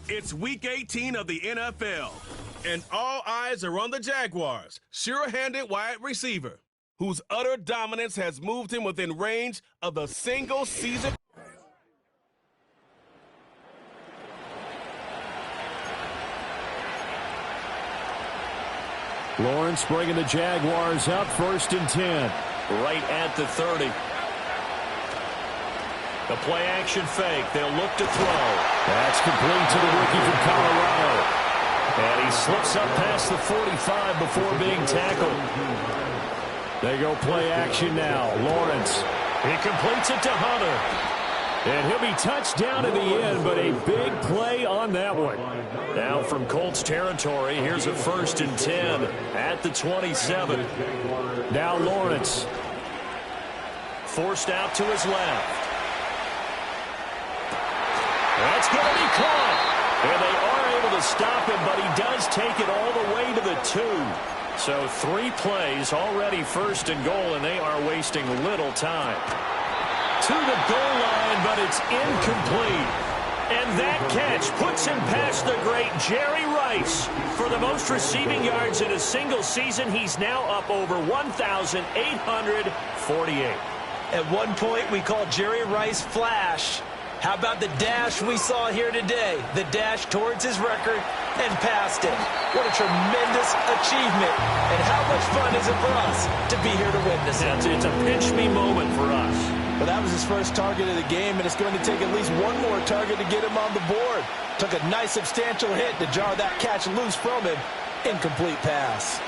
It's Week 18 of the NFL, and all eyes are on the Jaguars' sure-handed wide receiver, whose utter dominance has moved him within range of the single-season. Lawrence bringing the Jaguars up, 1st and 10. Right at the 30. The play-action fake. They'll look to throw. That's complete to the rookie from Colorado. And he slips up past the 45 before being tackled. They go play-action now. Lawrence. He completes it to Hunter. And he'll be touched down in the end, but a big play on that one. Now from Colts territory, here's a 1st and 10 at the 27. Now Lawrence. Forced out to his left. That's going to be caught. And they are able to stop him, but he does take it all the way to the 2. So 3 plays, already 1st and goal, and they are wasting little time. To the goal line, but it's incomplete. And that catch puts him past the great Jerry Rice. For the most receiving yards in a single season, he's now up over 1,848. At one point, we called Jerry Rice Flash. How about the dash we saw here today? The dash towards his record and past it. What a tremendous achievement. And how much fun is it for us to be here to witness it? It's a pinch-me moment for us. But that was his first target of the game, and it's going to take at least one more target to get him on the board. Took a nice substantial hit to jar that catch loose from him. Incomplete pass.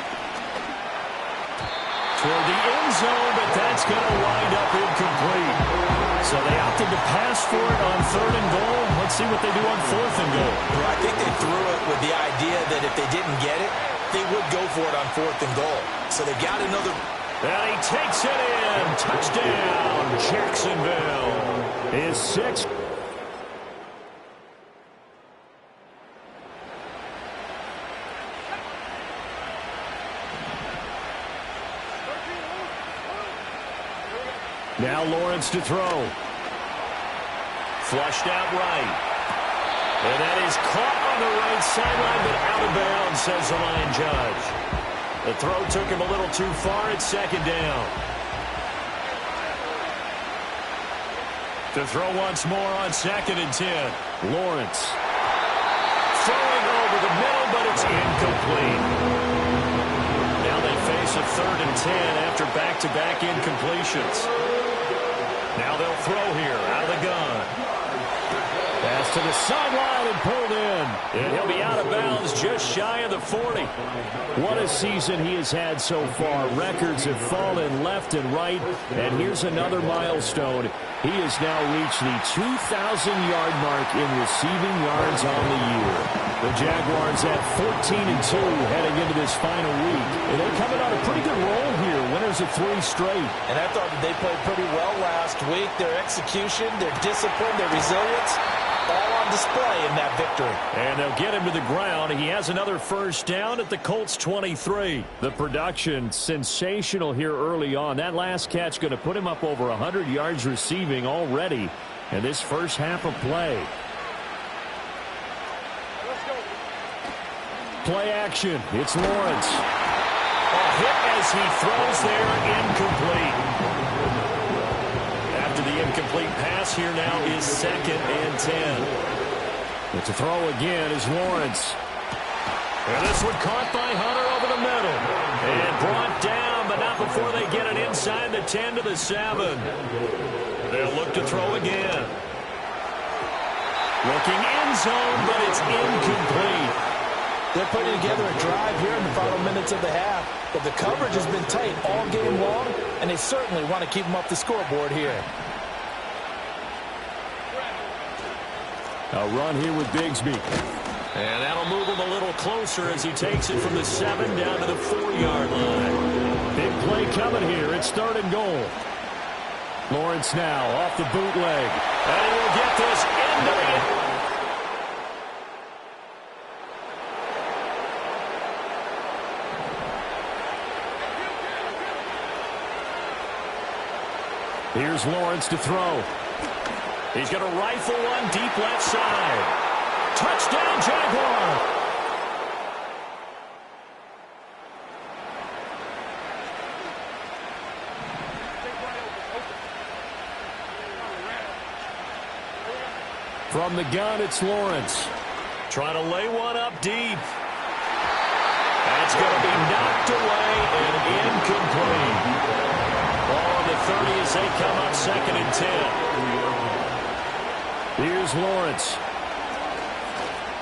Toward the end zone, but that's going to wind up incomplete. So they opted to pass for it on 3rd and goal. Let's see what they do on 4th and goal. Well, I think they threw it with the idea that if they didn't get it, they would go for it on 4th and goal. So they got another. And he takes it in. Touchdown, Jacksonville. His 6th. Now Lawrence to throw. Flushed out right. And that is caught on the right sideline, but out of bounds, says the line judge. The throw took him a little too far. It's 2nd down. To throw once more on 2nd and 10. Lawrence. Throwing over the middle, but it's incomplete. Now they face a 3rd and 10 after back-to-back incompletions. Now they'll throw here out of the gun. Pass to the sideline and pulled in. And he'll be out of bounds just shy of the 40. What a season he has had so far. Records have fallen left and right. And here's another milestone. He has now reached the 2,000-yard mark in receiving yards on the year. The Jaguars at 14-2 heading into this final week. And they're coming on a pretty good roll here. Winners of 3 straight. And I thought that they played pretty well last week. Their execution, their discipline, their resilience, all on display in that victory. And they'll get him to the ground. He has another 1st down at the Colts 23. The production sensational here early on. That last catch going to put him up over 100 yards receiving already in this first half of play. Play action. It's Lawrence. A hit as he throws there, incomplete. After the incomplete pass, here now is 2nd and 10. But to throw again is Lawrence. And this one caught by Hunter over the middle. And brought down, but not before they get it inside the 10 to the 7. They'll look to throw again. Looking end zone, but it's incomplete. They're putting together a drive here in the final minutes of the half. But the coverage has been tight all game long, and they certainly want to keep them up the scoreboard here. A run here with Bigsby. And that'll move him a little closer as he takes it from the 7 down to the 4-yard line. Big play coming here. It's 3rd and goal. Lawrence now off the bootleg. And he will get this into it. Here's Lawrence to throw. He's going to rifle one deep left side. Touchdown, Jaguar. From the gun, it's Lawrence. Trying to lay one up deep. That's going to be knocked away and incomplete. Ball on the 30 as they come up 2nd and 10. Here's Lawrence.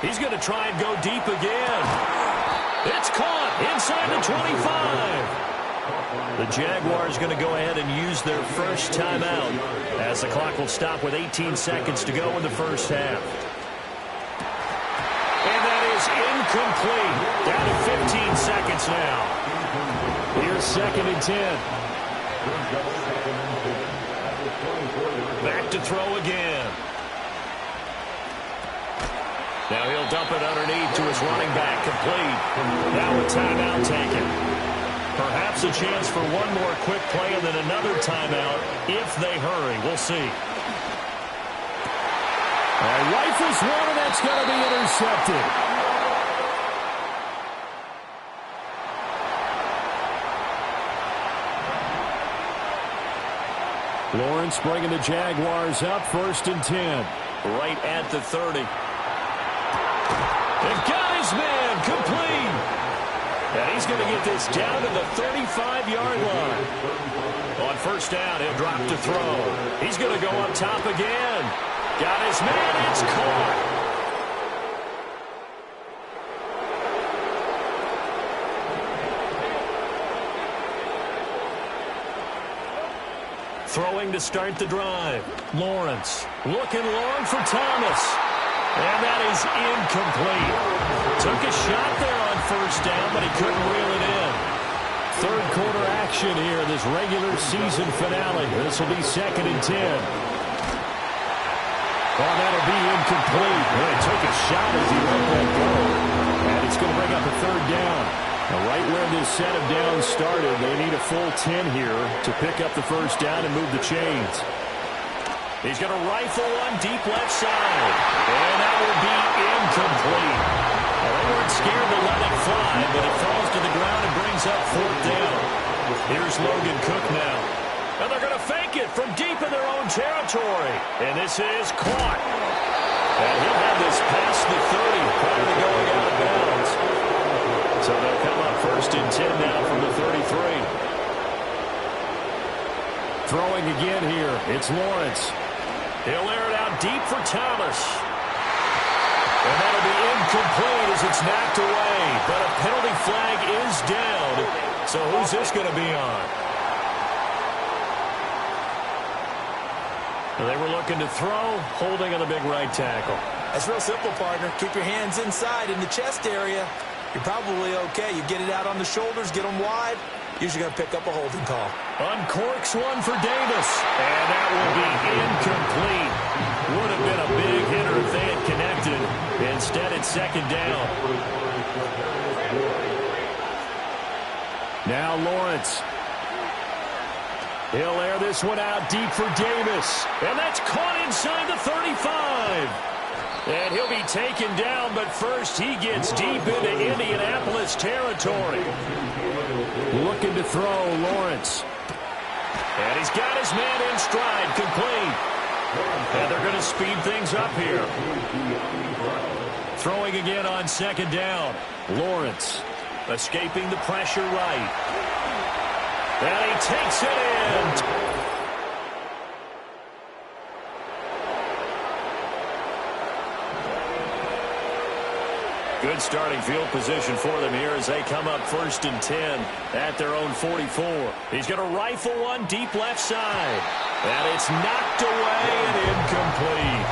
He's going to try and go deep again. It's caught inside the 25. The Jaguars going to go ahead and use their first timeout as the clock will stop with 18 seconds to go in the first half. And that is incomplete. Down to 15 seconds now. Here's 2nd and 10. Back to throw again. Now he'll dump it underneath to his running back, complete. Now a timeout taken. Perhaps a chance for one more quick play and then another timeout if they hurry. We'll see. Rifles one, and that's going to be intercepted. Lawrence bringing the Jaguars up, 1st and 10. Right at the 30. They've got his man, complete. And he's going to get this down to the 35-yard line. On 1st down, he'll drop to throw. He's going to go up top again. Got his man, it's caught. Throwing to start the drive. Lawrence looking long for Thomas. And that is incomplete. Took a shot there on 1st down, but he couldn't reel it in. 3rd quarter action here, this regular season finale. This will be 2nd and 10. Oh, that'll be incomplete. Well, he took a shot as he let that go. And it's going to bring up a 3rd down. Now, right where this set of downs started, they need a full 10 here to pick up the 1st down and move the chains. He's going to rifle one deep left side. And that will be incomplete. Well, they weren't scared to let it fly, but it falls to the ground and brings up 4th down. Here's Logan Cook now. And they're going to fake it from deep in their own territory. And this is caught. And he'll have this past the 30 prior to going out of bounds. So they'll come up 1st and 10 now from the 33. Throwing again here, it's Lawrence. He'll air it out deep for Thomas. And that'll be incomplete as it's knocked away. But a penalty flag is down. So who's this going to be on? They were looking to throw, holding on the big right tackle. That's real simple, partner. Keep your hands inside in the chest area. You're probably okay. You get it out on the shoulders, get them wide. Usually going to pick up a holding call. Uncorks one for Davis. And that will be incomplete. Would have been a big hitter if they had connected. Instead, it's 2nd down. Now Lawrence. He'll air this one out deep for Davis. And that's caught inside the 35. And he'll be taken down, but first he gets deep into Indianapolis territory. Looking to throw, Lawrence. And he's got his man in stride, complete. And they're going to speed things up here. Throwing again on 2nd down. Lawrence. Escaping the pressure right. And he takes it in. Good starting field position for them here as they come up 1st and 10 at their own 44. He's going to rifle one deep left side. And it's knocked away and incomplete.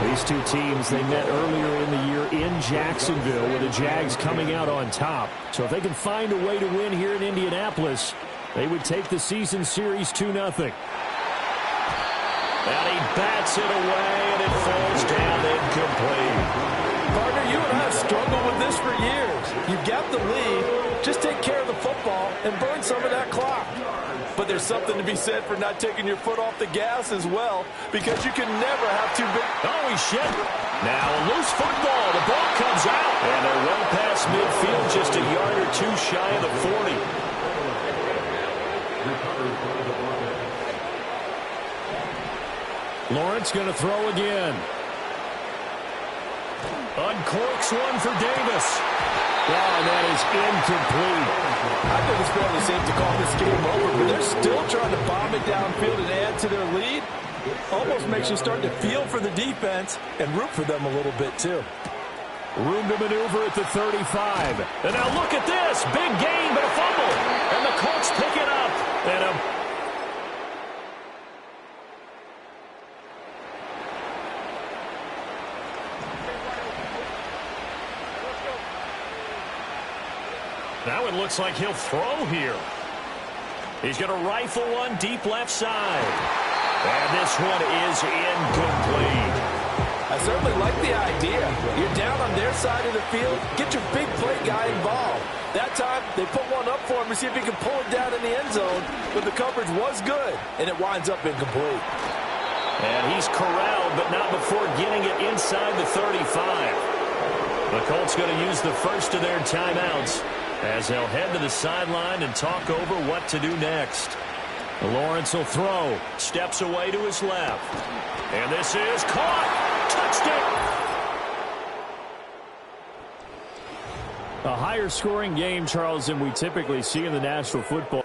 These two teams, they met earlier in the year in Jacksonville with the Jags coming out on top. So if they can find a way to win here in Indianapolis, they would take the season series 2-0. And he bats it away and it falls down incomplete. Partner, you and I have struggled with this for years. You've got the lead. Just take care of the football and burn some of that clock. But there's something to be said for not taking your foot off the gas as well, because you can never have too big. Oh, he shit. Now a loose football. The ball comes out. And they're well past midfield, just a yard or two shy of the 40. Lawrence going to throw again. Uncorks one for Davis. Oh, that is incomplete. I think it's fairly safe to call this game over, but they're still trying to bomb it downfield and add to their lead. Almost makes you start to feel for the defense and root for them a little bit, too. Room to maneuver at the 35. And now look at this. Big gain, but a fumble. And the Colts pick it up. looks like he'll throw here. He's going to rifle one deep left side. And this one is incomplete. I certainly like the idea. You're down on their side of the field. Get your big play guy involved. That time, they put one up for him to see if he can pull it down in the end zone. But the coverage was good, and it winds up incomplete. And he's corralled, but not before getting it inside the 35. The Colts going to use the first of their timeouts as they'll head to the sideline and talk over what to do next. Lawrence will throw. Steps away to his left. And this is caught. Touchdown. A higher scoring game, Charles, than we typically see in the National Football.